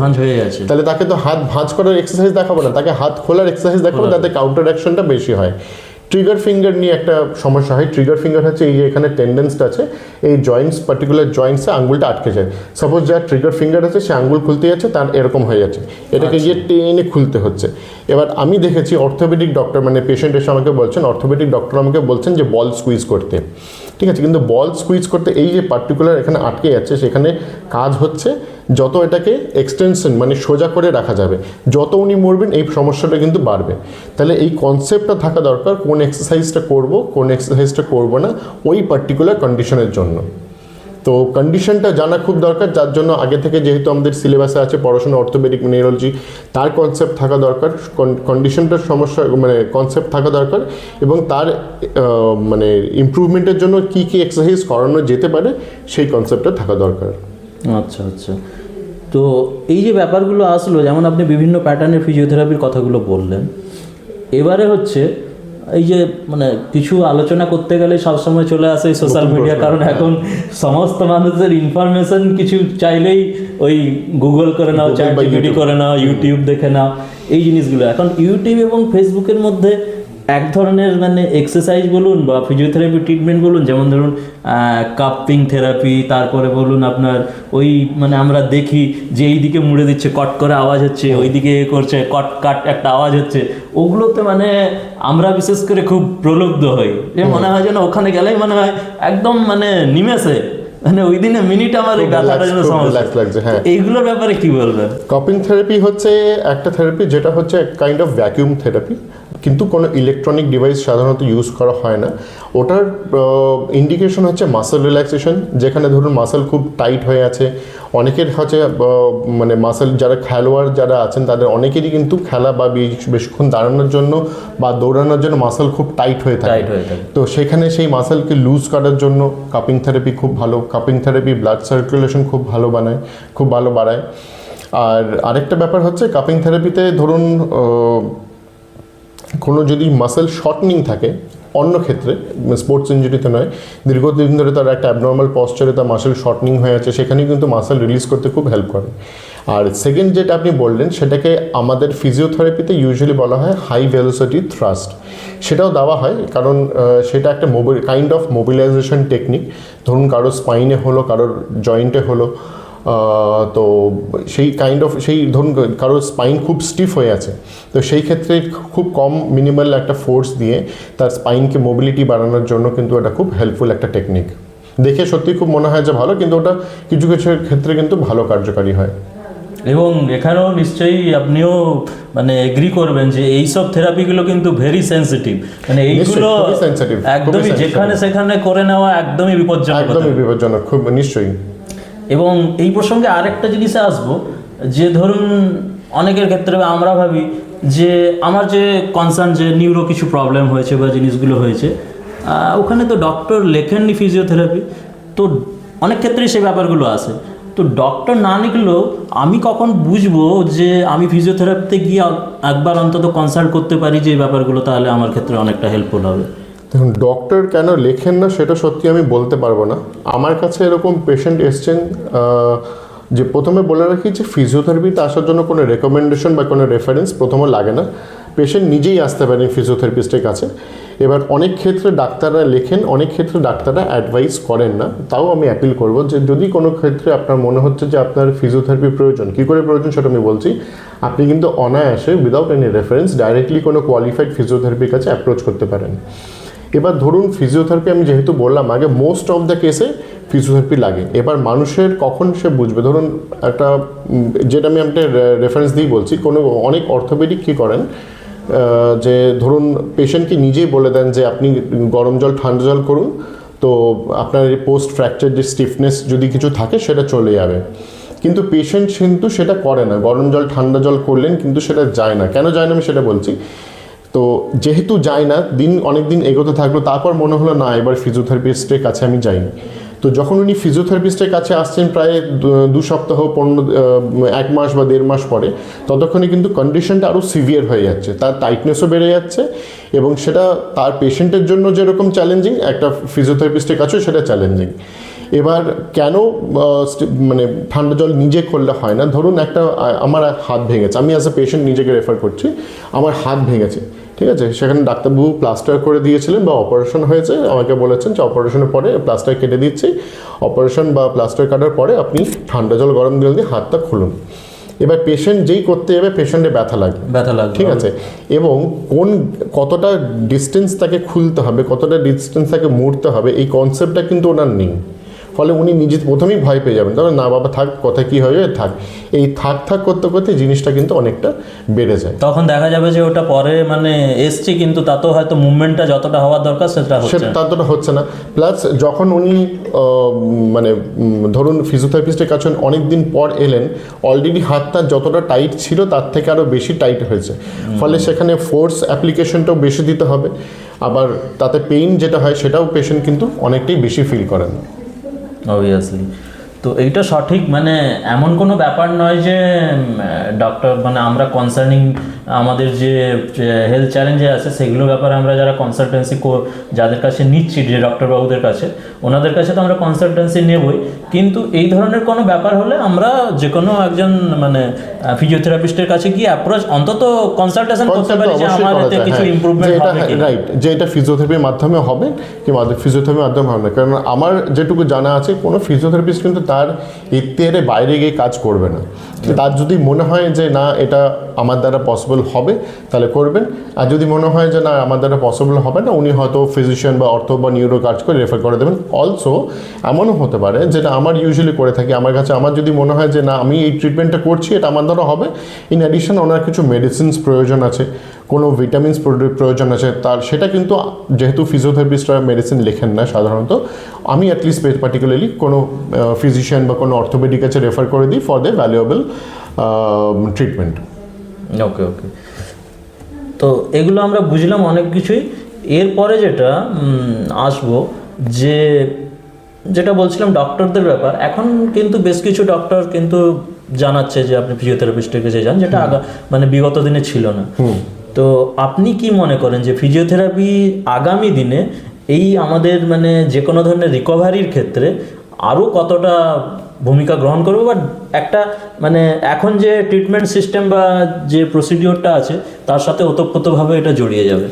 তাহলে তাকে তো হাত ভাঁজ করার এক্সারসাইজ দেখাবো না, তাকে হাত খোলার এক্সারসাইজ দেখাবো যাতে কাউন্টার অ্যাকশনটা বেশি হয়। ট্রিগার ফিঙ্গার নিয়ে একটা সমস্যা হয়। ট্রিগার ফিঙ্গার হচ্ছে এই যে এখানে টেন্ডেন্সটা আছে, এই জয়েন্টস পার্টিকুলার জয়েন্টসে আঙ্গুলটা আটকে যায়। সাপোজ যার ট্রিগার ফিঙ্গার আছে সে আঙ্গুল খুলতে যাচ্ছে, তার এরকম হয়ে যাচ্ছে, এটাকে গিয়ে টেনে খুলতে হচ্ছে। এবার আমি দেখেছি অর্থোপেডিক ডক্টর, মানে পেশেন্ট এসে আমাকে বলছেন, অর্থোপেডিক ডক্টর আমাকে বলছেন যে বল স্কুইজ করতে, ঠিক আছে, কিন্তু বল স্কুইজ করতে এই যে পার্টিকুলার এখানে আটকে যাচ্ছে, সেখানে কাজ হচ্ছে যত এটাকে এক্সটেনশন মানে সোজা করে রাখা যাবে, যত উনি মরবেন এই সমস্যাটা কিন্তু বাড়বে। তাহলে এই কনসেপ্টটা থাকা দরকার, কোন এক্সারসাইজটা করব, কোন এক্সারসাইজটা করব না ওই পার্টিকুলার কন্ডিশনের জন্য। তো কন্ডিশনটা জানা খুব দরকার, যার জন্য আগে থেকে যেহেতু আমাদের সিলেবাসে আছে পড়াশোনা অর্থোপেডিক নিউরোলজি, তার কনসেপ্ট থাকা দরকার, কন্ডিশনটার সমস্যা মানে কনসেপ্ট থাকা দরকার, এবং তার মানে ইমপ্রুভমেন্টের জন্য কী কী এক্সারসাইজ করানো যেতে পারে সেই কনসেপ্টটা থাকা দরকার। আচ্ছা আচ্ছা, তো এই যে ব্যাপারগুলো আসলো, যেমন আপনি বিভিন্ন প্যাটার্নের ফিজিওথেরাপির কথাগুলো বললেন, এবারে হচ্ছে এই যে মানে কিছু আলোচনা করতে গেলে সবসময় চলে আসে সোশ্যাল মিডিয়া, কারণ এখন সমস্ত মানুষের ইনফরমেশন কিছু চাইলেই ওই গুগল করে নাও, চ্যাট জিপিটি করে নাও, ইউটিউব দেখে নাও, এই জিনিসগুলো। এখন ইউটিউব এবং ফেসবুকের মধ্যে এক ধরনের মানে এক্সারসাইজ বলুন বা ফিজিওথেরাপি ট্রিটমেন্ট বলুন, যেমন ধরুন কাপিং থেরাপি, তারপরে বলুন আপনার ওই মানে আমরা দেখি যে এই দিকে মুড়ে দিচ্ছে কট করে আওয়াজ হচ্ছে, ওই দিকে করছে কট কাট একটা আওয়াজ হচ্ছে, ওগুলোতে মানে আমরা বিশেষ করে খুব প্রলুব্ধ হই, যে মনে হয় যেন ওখানে গেলেই মনে হয় একদম মানে নিমেষে মানে ওই দিনে মিনিট আমার এই ব্যথাটার জন্য সমস্যা লাগছে। হ্যাঁ, এইগুলোর ব্যাপারে কি বলবেন? কাপিং থেরাপি হচ্ছে একটা থেরাপি যেটা হচ্ছে কাইন্ড অফ ভ্যাকিউম থেরাপি, কিন্তু কোনো ইলেকট্রনিক ডিভাইস সাধারণত ইউজ করা হয় না। ওটার ইন্ডিকেশন হচ্ছে মাসেল রিল্যাক্সেশন, যেখানে ধরুন মাসেল খুব টাইট হয়ে আছে, অনেকের হচ্ছে মানে মাসেল যারা খেলোয়াড় যারা আছেন তাদের অনেকেরই কিন্তু খেলা বা বেশিক্ষণ দাঁড়ানোর জন্য বা দৌড়ানোর জন্য মাসেল খুব টাইট হয়ে থাকে। তো সেখানে সেই মাসেলকে লুজ করার জন্য কাপিং থেরাপি খুব ভালো। কাপিং থেরাপি ব্লাড সার্কুলেশন খুব ভালো বাড়ায়। আর আরেকটা ব্যাপার হচ্ছে কাপিং থেরাপিতে ধরুন কোনো যদি মাসেল শর্টনিং থাকে, অন্য ক্ষেত্রে স্পোর্টস ইঞ্জুরিতে নয়, দীর্ঘদিন ধরে তার একটা অ্যাবনর্মাল পশ্চারে তার মাসেল শর্টনিং হয়ে আছে, সেখানে কিন্তু মাসেল রিলিজ করতে খুব হেল্প করে। আর সেকেন্ড যেটা আপনি বললেন সেটাকে আমাদের ফিজিওথেরাপিতে ইউজুয়ালি বলা হয় হাই ভেলোসিটি থ্রাস্ট। সেটাও দেওয়া হয় কারণ সেটা একটা কাইন্ড অফ মোবিলাইজেশন টেকনিক। ধরুন কারোর স্পাইনে হলো, কারোর জয়েন্টে হলো, তো সেই কাইন্ড অফ সেই ধরুন কারোর স্পাইন খুব স্টিফ হয়ে আছে, তো সেই ক্ষেত্রে খুব কম মিনিমাল একটা ফোর্স দিয়ে তার স্পাইনকে মোবিলিটি বাড়ানোর জন্য কিন্তু এটা খুব হেল্পফুল একটা টেকনিক। দেখে সত্যি খুব মনে হয় যে ভালো, কিন্তু ওটা কিছু কিছু ক্ষেত্রে কিন্তু ভালো কার্যকারী হয়। এবং এখানেও নিশ্চয়ই আপনিও মানে এগ্রি করবেন যে এইসব থেরাপিগুলো কিন্তু ভেরি সেন্সিটিভ, মানে এইগুলো একদমই যেখানে সেখানে করে নেওয়া একদমই বিপজ্জনক, খুব নিশ্চয়ই। এবং এই প্রসঙ্গে আরেকটা জিনিসে আসবো, যে ধরুন অনেকের ক্ষেত্রে আমরা ভাবি যে আমার যে কনসার্ন যে নিউরো কিছু প্রবলেম হয়েছে বা জিনিসগুলো হয়েছে, ওখানে তো ডক্টর লেখেননি ফিজিওথেরাপি, তো অনেক ক্ষেত্রেই সেই ব্যাপারগুলো আসে। তো ডক্টর না লিখলেও আমি কখন বুঝবো যে আমি ফিজিওথেরাপিতে গিয়ে একবার অন্তত কনসাল্ট করতে পারি যে এই ব্যাপারগুলো তাহলে আমার ক্ষেত্রে অনেকটা হেল্পফুল হবে? দেখুন, ডক্টর কেন লেখেন না সেটা সত্যি আমি বলতে পারবো না। আমার কাছে এরকম পেশেন্ট এসছেন যে প্রথমে বলে রাখি যে ফিজিওথেরাপিতে আসার জন্য কোনো রেকমেন্ডেশন বা কোনো রেফারেন্স প্রথমে লাগে না, পেশেন্ট নিজেই আসতে পারেন ফিজিওথেরাপিস্টের কাছে। এবার অনেক ক্ষেত্রে ডাক্তাররা লেখেন, অনেক ক্ষেত্রে ডাক্তাররা অ্যাডভাইস করেন না। তাও আমি অ্যাপিল করব যে যদি কোনো ক্ষেত্রে আপনার মনে হচ্ছে যে আপনার ফিজিওথেরাপি প্রয়োজন, কী করে প্রয়োজন সেটা আমি বলছি। আপনি কিন্তু অনায়াসে উইদাউট এনি রেফারেন্স ডাইরেক্টলি কোনো কোয়ালিফাইড ফিজিওথেরাপির কাছে অ্যাপ্রোচ করতে পারেন। এবার ধরুন ফিজিওথেরাপি আমি যেহেতু বললাম আগে, মোস্ট অফ দ্য কেসে ফিজিওথেরাপি লাগে। এবার মানুষের কখন সে বুঝবে, ধরুন একটা যেটা আমি একটা রেফারেন্স দিয়েই বলছি, অনেক অর্থোপেডিক কী করেন যে ধরুন পেশেন্টকে নিজেই বলে দেন যে আপনি গরম জল ঠান্ডা জল করুন, তো আপনার এই পোস্ট ফ্র্যাকচার যে স্টিফনেস যদি কিছু থাকে সেটা চলে যাবে। কিন্তু পেশেন্ট কিন্তু সেটা করে না, গরম জল ঠান্ডা জল করলেন কিন্তু সেটা যায় না। কেন যায় না আমি সেটা বলছি। তো যেহেতু যায় না, অনেক দিন এগোতে থাকলো, তারপর মনে হলো না এবার ফিজিওথেরাপিস্টের কাছে আমি যাইনি। তো যখন উনি ফিজিওথেরাপিস্টের কাছে আসছেন প্রায় 2 সপ্তাহ 1 মাস বা 1.5 মাস পরে, ততক্ষণে কিন্তু কন্ডিশনটা আরও সিভিয়ার হয়ে যাচ্ছে, তার টাইটনেসও বেড়ে যাচ্ছে, এবং সেটা তার পেশেন্টের জন্য যেরকম চ্যালেঞ্জিং, একটা ফিজিওথেরাপিস্টের কাছেও সেটা চ্যালেঞ্জিং। এবার কেন মানে ঠান্ডা জল নিজে করলে হয় না? ধরুন আমার হাত ভেঙেছে, আমি অ্যাজ এ পেশেন্ট নিজেকে রেফার করছি, আমার হাত ভেঙেছে, ঠিক আছে, সেখানে ডাক্তারবাবু প্লাস্টার করে দিয়েছিলেন বা অপারেশন হয়েছে, আমাকে বলেছেন যে অপারেশনের পরে প্লাস্টার কেটে দিচ্ছি, অপারেশন বা প্লাস্টার কাটার পরে আপনি ঠান্ডা জল গরম জল দিয়ে হাতটা খুলুন। এবার পেশেন্ট যেই করতে যাবে পেশেন্টের ব্যথা লাগবে, ঠিক আছে, এবং কতটা ডিস্টেন্স তাকে খুলতে হবে, কতটা ডিস্টেন্স তাকে মুড়তে হবে, এই কনসেপ্টটা কিন্তু ওনার নেই। ফলে উনি নিজে প্রথমেই ভয় পেয়ে যাবেন, তবে না বাবা থাক, কথা কী হয়ে যাবে থাক, এই থাক করতে করতে জিনিসটা কিন্তু অনেকটা বেড়ে যায়। তখন দেখা যাবে যে ওটা পরে মানে এসছে, কিন্তু তাতেও হয়তো মুভমেন্টটা যতটা হওয়ার দরকার সেটা ততটা হচ্ছে না। প্লাস যখন উনি মানে ধরুন ফিজিওথেরাপিস্টের কাছে অনেক দিন পর এলেন, অলরেডি হাতটা যতটা টাইট ছিল তার থেকে আরও বেশি টাইট হয়েছে, ফলে সেখানে ফোর্স অ্যাপ্লিকেশনটাও বেশি দিতে হবে, আবার তাতে পেইন যেটা হয় সেটাও পেশেন্ট কিন্তু অনেকটাই বেশি ফিল করেন। অবভিয়াসলি। তো এইটা সঠিক, মানে এমন কোনো ব্যাপার নয় যে ডক্টর মানে আমরা কনসার্নিং আমাদের যে হেলথ চ্যালেঞ্জে আছে সেগুলো ব্যাপারে আমরা যারা কনসালটেন্সি যাদের কাছে নিচ্ছি, যে ডক্টরবাবুদের কাছে, ওনাদের কাছে তো আমরা কনসালটেন্সি নেবই, কিন্তু এই ধরনের কোনো ব্যাপার হলে আমরা যে কোনো একজন মানে ফিজিওথেরাপিস্টের কাছে গিয়ে অ্যাপ্রোচ অন্তত কনসালটেশন করতে পারি যে আমাদের কিছু ইমপ্রুভমেন্ট হবে কি, রাইট, যে এটা ফিজিওথেরাপির মাধ্যমে হবে কি ফিজিওথেরাপির মাধ্যমে হবে না। কারণ আমার যেটুকু জানা আছে, কোনো ফিজিওথেরাপিস্ট কিন্তু তার এর বাইরে গিয়ে কাজ করবে না। তার যদি মনে হয় যে না এটা আমার দ্বারা পসিবল হবে তাহলে করবেন, আর যদি মনে হয় যে না আমার দ্বারা পসিবল হবে না, উনি হয়তো ফিজিশিয়ান বা অর্থো বা নিউরো কাজ করে রেফার করে দেবেন। অলসো এমনও হতে পারে, যেটা আমার ইউজুয়ালি করে থাকি, আমার কাছে আমার যদি মনে হয় যে না আমি এই ট্রিটমেন্টটা করছি এটা আমার দ্বারা হবে, ইন অ্যাডিশন ওনার কিছু মেডিসিনস প্রয়োজন আছে, কোনো ভিটামিনস প্রয়োজন আছে তার, সেটা কিন্তু যেহেতু ফিজিওথেরাপিস্টরা মেডিসিন লেখেন না সাধারণত, আমি অ্যাটলিস্ট পার্টিকুলারলি কোনো ফিজিশিয়ান বা কোনো অর্থোপেডিক কাছে রেফার করে দিই ফর দ্য ভ্যালুয়েবল ট্রিটমেন্ট। ওকে। তো এগুলো আমরা বুঝলাম অনেক কিছুই। এরপরে যেটা আসবো, যেটা বলছিলাম ডক্টরদের ব্যাপার, এখন কিন্তু বেশ কিছু ডক্টর কিন্তু জানাচ্ছে যে আপনি ফিজিওথেরাপিস্টের কাছে যান, যেটা মানে বিগত দিনে ছিল না। তো আপনি কি মনে করেন যে ফিজিওথেরাপি আগামী দিনে এই আমাদের মানে যে কোনো ধরনের রিকভারির ক্ষেত্রে আরও কতটা ভূমিকা গ্রহণ করবে, বা একটা মানে এখন যে ট্রিটমেন্ট সিস্টেম বা যে প্রসিডিওরটা আছে তার সাথে ওতপ্রোতভাবে এটা জড়িয়ে যাবে?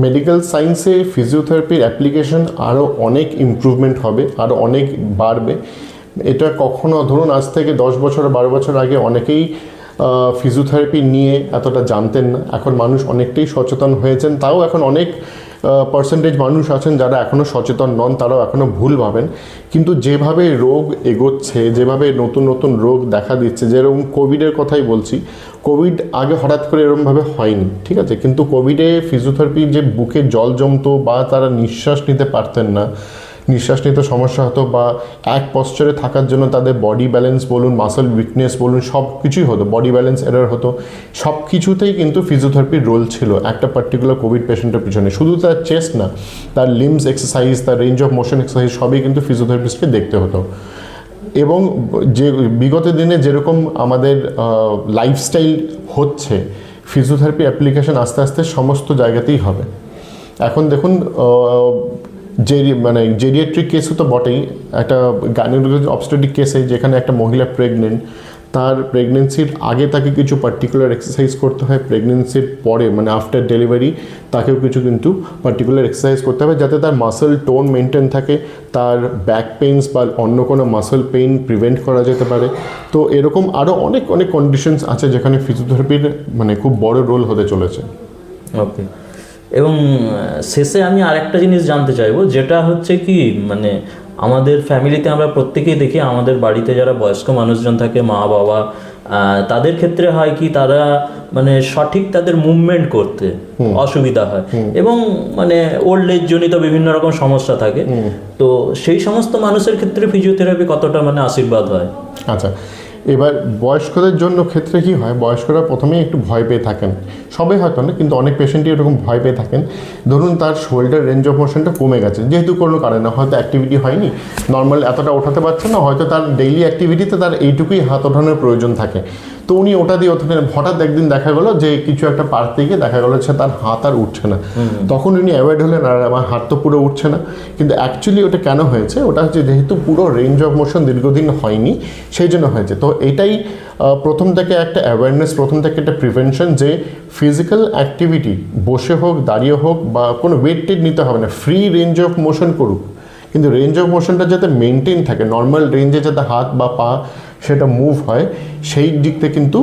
মেডিকেল সায়েন্সে ফিজিওথেরাপির অ্যাপ্লিকেশন আরও অনেক ইমপ্রুভমেন্ট হবে, আরও অনেক বাড়বে। এটা কখনো ধরুন আজ থেকে 10 বছর 12 বছর আগে অনেকেই ফিজিওথেরাপি নিয়ে এতটা জানতেন না, এখন মানুষ অনেকটাই সচেতন হয়েছেন। তাও এখন অনেক পার্সেন্টেজ মানুষ আছেন যারা এখনও সচেতন নন, তারাও এখনও ভুল ভাবেন। কিন্তু যেভাবে রোগ এগোচ্ছে, যেভাবে নতুন নতুন রোগ দেখা দিচ্ছে, যেরকম কোভিডের কথাই বলছি, কোভিড আগে হঠাৎ করে এরকমভাবে হয়নি, ঠিক আছে, কিন্তু কোভিডে ফিজিওথেরাপি যে বুকে জল জমতো বা তারা নিঃশ্বাস নিতে পারতেন না, নিঃশ্বাস নিতে সমস্যা হতো, বা এক পশ্চারে থাকার জন্য তাদের বডি ব্যালেন্স বলুন, মাসল উইকনেস বলুন, সব কিছুই হতো, বডি ব্যালেন্স এরর হতো, সব কিছুতেই কিন্তু ফিজিওথেরাপির রোল ছিল একটা পার্টিকুলার কোভিড পেশেন্টের পিছনে। শুধু তার চেস্ট না, তার লিম্বস এক্সারসাইজ, তার রেঞ্জ অফ মোশন এক্সারসাইজ সবই কিন্তু ফিজিওথেরাপিস্টকে দেখতে হতো। এবং যে বিগত দিনে যেরকম আমাদের লাইফস্টাইল হচ্ছে, ফিজিওথেরাপি অ্যাপ্লিকেশন আস্তে আস্তে সমস্ত জায়গাতেই হবে। এখন দেখুন মানে জেরিয়াট্রিক কেসও তো বটেই, একটা গাইনোকোলজি অবস্টেট্রিক কেসে যেখানে একটা মহিলা প্রেগনেন্ট, তার প্রেগনেন্সির আগে তাকে কিছু পার্টিকুলার এক্সারসাইজ করতে হয়, প্রেগনেন্সির পরে মানে আফটার ডেলিভারি তাকেও কিছু কিন্তু পার্টিকুলার এক্সারসাইজ করতে হবে, যাতে তার মাসল টোন মেনটেন থাকে, তার ব্যাক পেইনস বা অন্য কোনো মাসল পেইন প্রিভেন্ট করা যেতে পারে। তো এরকম আরও অনেক অনেক কন্ডিশনস আছে যেখানে ফিজিওথেরাপির মানে খুব বড় রোল হতে চলেছে। ওকে। এবং শেষে আমি আরেকটা জিনিস জানতে চাইবো, যেটা হচ্ছে কি মানে আমাদের ফ্যামিলিতে আমরা প্রত্যেকেই দেখি, আমাদের বাড়িতে যারা বয়স্ক মানুষজন থাকে, মা বাবা, তাদের ক্ষেত্রে হয় কি তারা মানে সঠিক তাদের মুভমেন্ট করতে অসুবিধা হয়, এবং মানে ওল্ড এজ জনিত বিভিন্ন রকম সমস্যা থাকে। তো সেই সমস্ত মানুষের ক্ষেত্রে ফিজিওথেরাপি কতটা মানে আশীর্বাদ হয়? আচ্ছা, এবার বয়স্কদের জন্য ক্ষেত্রে কি হয়, বয়স্করা প্রথমেই একটু ভয় পেয়ে থাকেন, সবাই হয়তো না কিন্তু অনেক পেশেন্টই এরকম ভয় পেয়ে থাকেন। ধরুন তার শোল্ডার রেঞ্জ অফ মোশনটা কমে গেছে, যেহেতু কোনো কারণে হয়তো অ্যাক্টিভিটি হয়নি, নর্মাল এতটা ওঠাতে পারছে না, হয়তো তার ডেইলি অ্যাক্টিভিটিতে তার এইটুকুই হাত ওঠানোর প্রয়োজন থাকে, তো উনি ওটা দিয়ে ওঠালেন, হঠাৎ একদিন দেখা গেলো যে কিছু একটা পার্ট থেকে দেখা গেলো যে তার হাত আর উঠছে না, তখন উনি অ্যাভয়েড হলেন আর আমার হাত তো পুরো উঠছে না। কিন্তু অ্যাকচুয়ালি ওটা কেন হয়েছে, ওটা হচ্ছে যেহেতু পুরো রেঞ্জ অফ মোশন দীর্ঘদিন হয়নি সেই জন্য হয়েছে। তো এটাই প্রথম থেকে একটা অ্যাওয়ারনেস, প্রথম থেকে একটা প্রিভেনশন যে ফিজিক্যাল অ্যাক্টিভিটি বসে হোক দাঁড়িয়ে হোক বা কোনো ওয়েট টেট নিতে হবে না, ফ্রি রেঞ্জ অফ মোশন করুক, কিন্তু রেঞ্জ অফ মোশনটা যাতে মেনটেন থাকে, নর্মাল রেঞ্জে যাতে হাত বা পা সেটা মুভ হয়, সেই দিক থেকে কিন্তু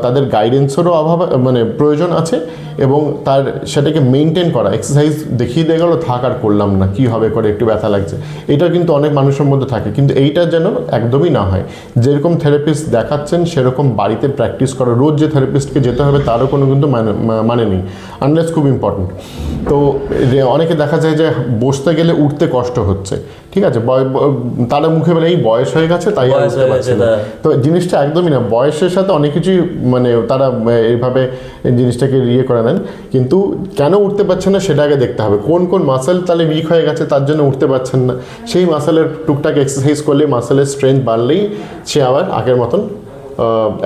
তাদের গাইডেন্সেরও অভাব মানে প্রয়োজন আছে, এবং তার সেটাকে মেনটেন করা, এক্সারসাইজ দেখিয়ে দিয়ে গেলো থাক আর করলাম না, কী হবে করে একটু ব্যথা লাগছে, এটা কিন্তু অনেক মানুষের মধ্যে থাকে। কিন্তু এইটা যেন একদমই না হয়, যেরকম থেরাপিস্ট দেখাচ্ছেন সেরকম বাড়িতে প্র্যাকটিস করা, রোজ যে থেরাপিস্টকে যেতে হবে তারও কোনো কিন্তু মানে নেই, আনলেস খুব ইম্পর্টেন্ট। তো অনেকে দেখা যায় যে বসতে গেলে উঠতে কষ্ট হচ্ছে, ঠিক আছে, তারা মুখে বলে এই বয়স হয়ে গেছে তাই আর উঠতে পারছে না, তো জিনিসটা একদমই না, বয়সের সাথে অনেক কিছুই মানে তারা এইভাবে জিনিসটাকে ইয়ে করে নেন, কিন্তু কেন উঠতে পারছে না সেটা আগে দেখতে হবে, কোন কোন মাসেল তাহলে উইক হয়ে গেছে তার জন্য উঠতে পারছেন না, সেই মাসেলের টুকটাক এক্সারসাইজ করলে মাসেলের স্ট্রেংথ বাড়লেই সে আবার আগের মতন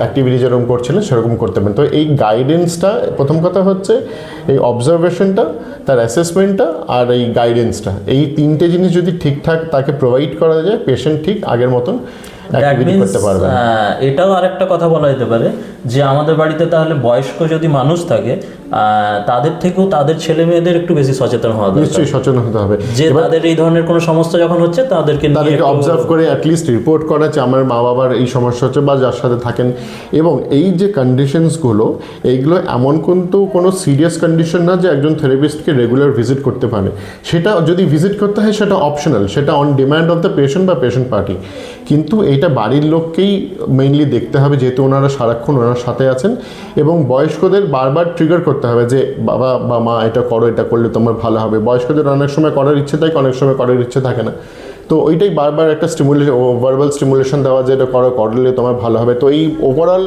অ্যাক্টিভিটি যেরকম করছিলেন সেরকম করতে পারেন। তো এই গাইডেন্সটা প্রথম কথা হচ্ছে, এই অবজারভেশনটা, তার অ্যাসেসমেন্টটা আর এই গাইডেন্সটা, এই তিনটে জিনিস যদি ঠিকঠাক তাকে প্রোভাইড করা যায়, পেশেন্ট ঠিক আগের মতন অ্যাক্টিভিটি করতে পারবে। এটাও আরেকটা কথা বলা যেতে পারে যে আমাদের বাড়িতে তাহলে বয়স্ক যদি মানুষ থাকে তাদের থেকেও তাদের ছেলে মেয়েদের একটু বেশি সচেতন হওয়া দরকার, নিশ্চয়ই সচেতন হতে হবে, যে তাদের এই ধরনের কোনো সমস্যা যখন হচ্ছে তাদেরকে অবজার্ভ করে অ্যাটলিস্ট রিপোর্ট করা যে আমার মা বাবার এই সমস্যা হচ্ছে বা যার সাথে থাকেন, এবং এই যে কন্ডিশনসগুলো এইগুলো এমন কিন্তু কোনো সিরিয়াস কন্ডিশন না যে একজন থেরাপিস্টকে রেগুলার ভিজিট করতে পারে, সেটা যদি ভিজিট করতে হয় সেটা অপশনাল, সেটা on demand of the patient বা পেশেন্ট পার্টি, কিন্তু এটা বাড়ির লোককেই মেইনলি দেখতে হবে যেহেতু ওনারা সারাক্ষণ ওনার সাথে আছেন, এবং বয়স্কদের বারবার ট্রিগার করতে হবে যে বাবা বা মা এটা করো, এটা করলে তোমার ভালো হবে, বয়স্কদের অনেক সময় করার ইচ্ছে থাকে, অনেক সময় করার ইচ্ছে থাকে না, তো ওইটাই বারবার একটা ভার্বাল স্টিমুলেশন দেওয়া যে এটা করলে তোমার ভালো হবে, তো এই ওভারঅল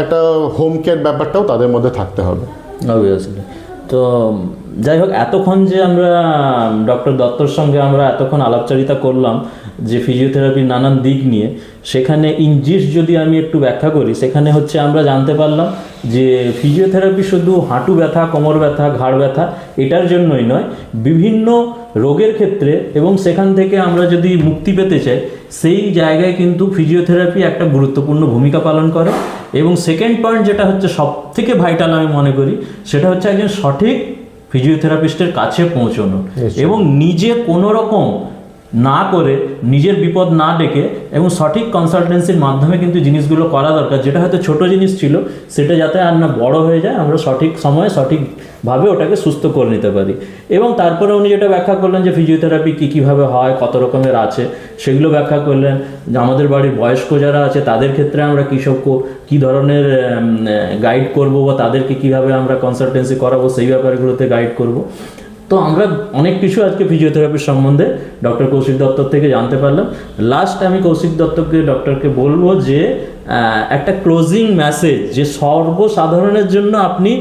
একটা হোম কেয়ার ব্যাপারটাও তাদের মধ্যে থাকতে হবে। অবভিয়াসলি। তো যাই হোক, এতক্ষণ যে আমরা ডক্টর দত্তর সঙ্গে আমরা এতক্ষণ আলাপচারিতা করলাম যে ফিজিওথেরাপির নানান দিক নিয়ে, সেখানে ইনজিস যদি আমি একটু ব্যাখ্যা করি, সেখানে হচ্ছে আমরা জানতে পারলাম যে ফিজিওথেরাপি শুধু হাঁটু ব্যথা, কোমর ব্যথা, ঘাড় ব্যথা এটার জন্যই নয়, বিভিন্ন রোগের ক্ষেত্রে, এবং সেখান থেকে আমরা যদি মুক্তি পেতে চাই সেই জায়গায় কিন্তু ফিজিওথেরাপি একটা গুরুত্বপূর্ণ ভূমিকা পালন করে। এবং সেকেন্ড পয়েন্ট যেটা হচ্ছে সব থেকে ভাইটাল আমি মনে করি, সেটা হচ্ছে একজন সঠিক ফিজিওথেরাপিস্টের কাছে পৌঁছানো, এবং নিজে কোনো রকম না করে, নিজের বিপদ না ডেকে এবং সঠিক কনসালটেন্সির মাধ্যমে কিন্তু জিনিসগুলো করা দরকার, যেটা হয়তো ছোট জিনিস ছিল সেটা যাতে আর না বড় হয়ে যায়, আমরা সঠিক সময়ে সঠিকভাবে ওটাকে সুস্থ করে নিতে পারি। এবং তারপরে উনি যেটা ব্যাখ্যা করলেন যে ফিজিওথেরাপি কীভাবে হয়, কত রকমের আছে, সেগুলো ব্যাখ্যা করলেন। যে আমাদের বাড়ির বয়স্ক যারা আছে তাদের ক্ষেত্রে আমরা কী ধরনের গাইড করব বা তাদেরকে কীভাবে আমরা কনসালটেন্সি করাবো সেই ব্যাপারগুলোতে গাইড করব। তো আমরা অনেক কিছু আজকে ফিজিওথেরাপির সম্বন্ধে ডক্টর কৌশিক দত্তর থেকে জানতে পারলাম। লাস্ট আমি কৌশিক ডক্টরকে বলবো যে একটা ক্লোজিং মেসেজ যে সর্বসাধারণের জন্য আপনি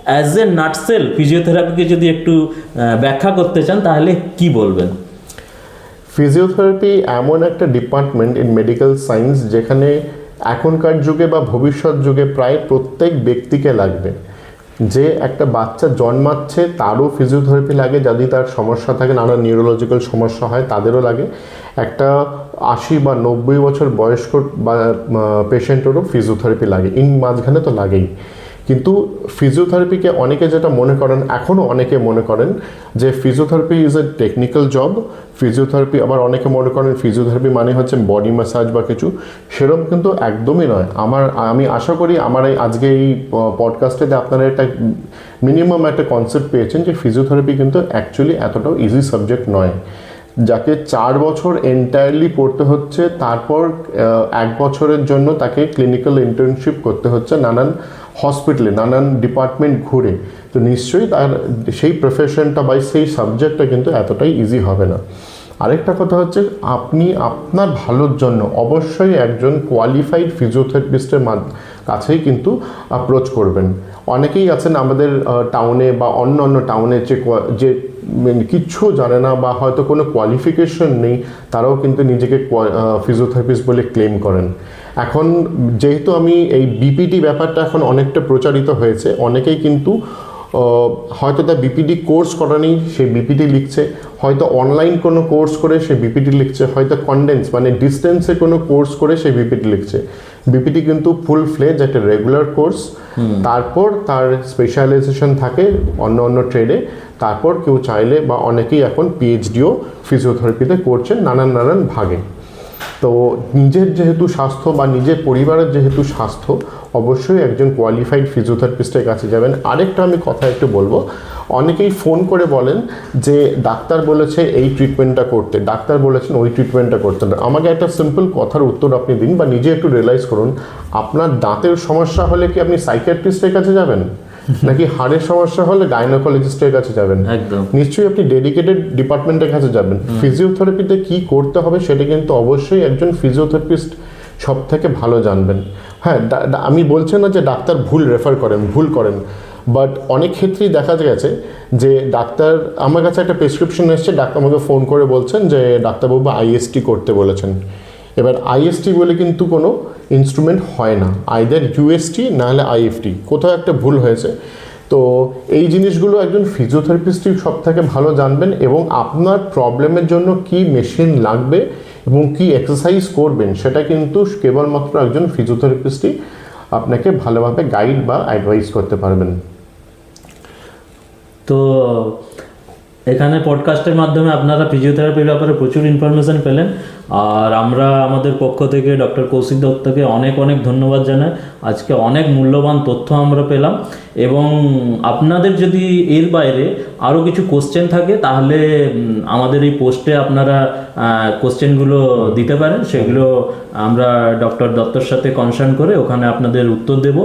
অ্যাজ এ নাটসেল ফিজিওথেরাপিকে যদি একটু ব্যাখ্যা করতে চান তাহলে কি বলবেন? ফিজিওথেরাপি এমন একটা ডিপার্টমেন্ট ইন মেডিকেল সায়েন্স যেখানে এখনকার যুগে বা ভবিষ্যৎ যুগে প্রায় প্রত্যেক ব্যক্তিকে লাগবে। যে একটা বাচ্চা জন্মাচ্ছে তারও ফিজিওথেরাপি লাগে, যদি তার সমস্যা থাকে, নানা নিউরোলজিক্যাল সমস্যা হয় তাদেরও লাগে। একটা 80 বা 90 বছর বয়স্ক বা পেশেন্টেরও ফিজিওথেরাপি লাগে, মাঝখানে তো লাগেই। কিন্তু ফিজিওথেরাপিকে অনেকে যেটা মনে করেন, এখনও অনেকে মনে করেন যে physiotherapy is a technical job. Physiotherapy আবার অনেকে মনে করেন ফিজিওথেরাপি মানে হচ্ছে বডি ম্যাসাজ বা কিছু, সেরকম কিন্তু একদমই নয়। আমি আশা করি আমার আজকে এই পডকাস্টেতে আপনারা একটা মিনিমাম একটা কনসেপ্ট পেয়েছেন যে ফিজিওথেরাপি কিন্তু অ্যাকচুয়ালি এতটাও ইজি সাবজেক্ট নয়। যাকে 4 বছর এন্টায়ারলি পড়তে হচ্ছে, তারপর 1 বছরের জন্য তাকে ক্লিনিক্যাল ইন্টার্নশিপ করতে হচ্ছে নানান হসপিটালে, নানান ডিপার্টমেন্ট ঘুরে, তো নিশ্চয়ই তার সেই প্রফেশনটা বা সেই সাবজেক্টটা কিন্তু এতটাই ইজি হবে না। আরেকটা কথা হচ্ছে আপনি আপনার ভালোর জন্য অবশ্যই একজন কোয়ালিফাইড ফিজিওথেরাপিস্টের কাছেই কিন্তু অ্যাপ্রোচ করবেন। অনেকেই আছেন আমাদের টাউনে বা অন্য অন্য টাউনে যে কিচ্ছু জানে না বা হয়তো কোনো কোয়ালিফিকেশন নেই, তারাও কিন্তু নিজেকে ফিজিওথেরাপিস্ট বলে ক্লেম করেন। এখন যেহেতু আমি এই বিপিটি ব্যাপারটা এখন অনেকটা প্রচারিত হয়েছে, অনেকেই কিন্তু হয়তো তার বিপিটি কোর্স করা নেই, সে বিপিটি লিখছে, হয়তো অনলাইন কোনো কোর্স করে সে বিপিটি লিখছে, হয়তো কন্ডেন্স মানে ডিস্টেন্সে কোনো কোর্স করে সে বিপিটি লিখছে। বিপিটি কিন্তু ফুল ফ্লেজ একটা রেগুলার কোর্স, তারপর তার স্পেশালাইজেশন থাকে অন্য অন্য ট্রেডে, তারপর কেউ চাইলে বা অনেকেই এখন পিএইচডিও ফিজিওথেরাপিতে করছেন নানান ভাগে। তো নিজের যেহেতু স্বাস্থ্য বা নিজের পরিবারের যেহেতু স্বাস্থ্য, অবশ্যই একজন কোয়ালিফাইড ফিজিওথেরাপিস্টের কাছে যাবেন। আরেকটা আমি কথা একটু বলবো, অনেকেই ফোন করে বলেন যে ডাক্তার বলেছে এই ট্রিটমেন্টটা করতে, ডাক্তার বলেছেন ওই ট্রিটমেন্টটা করতে না। আমাকে একটা সিম্পল কথার উত্তর আপনি দিন বা নিজে একটু রিয়েলাইজ করুন, আপনার দাঁতের সমস্যা হলে কি আপনি সাইকিয়াট্রিস্টের কাছে যাবেন, নাকি হাড়ের সমস্যা হলে গাইনোকোলজিস্টের কাছে যাবেন? একদম নিশ্চয়ই আপনি ডেডিকেটেড ডিপার্টমেন্টের কাছে যাবেন। ফিজিওথেরাপিতে কি করতে হবে সেটা কিন্তু অবশ্যই একজন ফিজিওথেরাপিস্ট সব থেকে ভালো জানবেন। হ্যাঁ, আমি বলছি না যে ডাক্তার ভুল করেন, বাট অনেক ক্ষেত্রেই দেখা গেছে যে ডাক্তার, আমার কাছে একটা প্রেসক্রিপশন এসছে, ডাক্তার আমাকে ফোন করে বলছেন যে ডাক্তারবাবু আইএসটি করতে বলেছেন। এবার আইএসটি বলে কিন্তু কোনো ইনস্ট্রুমেন্ট হয় না, আইদার ইউএসটি নাহলে আইএফটি, কোথাও একটা ভুল হয়েছে। তো এই জিনিসগুলো একজন ফিজিওথেরাপিস্টই সব থেকে ভালো জানবেন, এবং আপনার প্রবলেমের জন্য কি মেশিন লাগবে এবং কি এক্সারসাইজ করবেন সেটা কিন্তু কেবলমাত্র একজন ফিজিওথেরাপিস্টই আপনাকে ভালোভাবে গাইড বা অ্যাডভাইস করতে পারবেন। তো এখানে পডকাস্টের মাধ্যমে আপনারা ফিজিওথেরাপির ব্যাপারে প্রচুর ইনফরমেশন পেলেন, আর আমরা আমাদের পক্ষ থেকে ডক্টর কৌশিক দত্তকে অনেক অনেক ধন্যবাদ জানাই। আজকে অনেক মূল্যবান তথ্য আমরা পেলাম, এবং আপনাদের যদি এর বাইরে আরও কিছু কোশ্চেন থাকে তাহলে আমাদের এই পোস্টে আপনারা কোশ্চেনগুলো দিতে পারেন, সেগুলো আমরা ডক্টর দত্তর সাথে কনসার্ন করে ওখানে আপনাদের উত্তর দেব।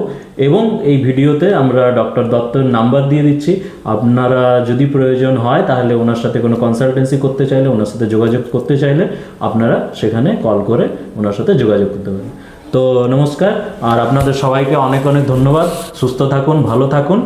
এবং এই ভিডিওতে আমরা ডক্টর দত্তর নাম্বার দিয়ে দিচ্ছি, আপনারা যদি প্রয়োজন হয় তাহলে ওনার সাথে কোনো কনসালটেন্সি করতে চাইলে, ওনার সাথে যোগাযোগ করতে চাইলে আপনারা সেখানে কল করে ওনার সাথে যোগাযোগ করতে পারেন। তো নমস্কার, আর আপনাদের সবাইকে অনেক অনেক ধন্যবাদ। সুস্থ থাকুন, ভালো থাকুন।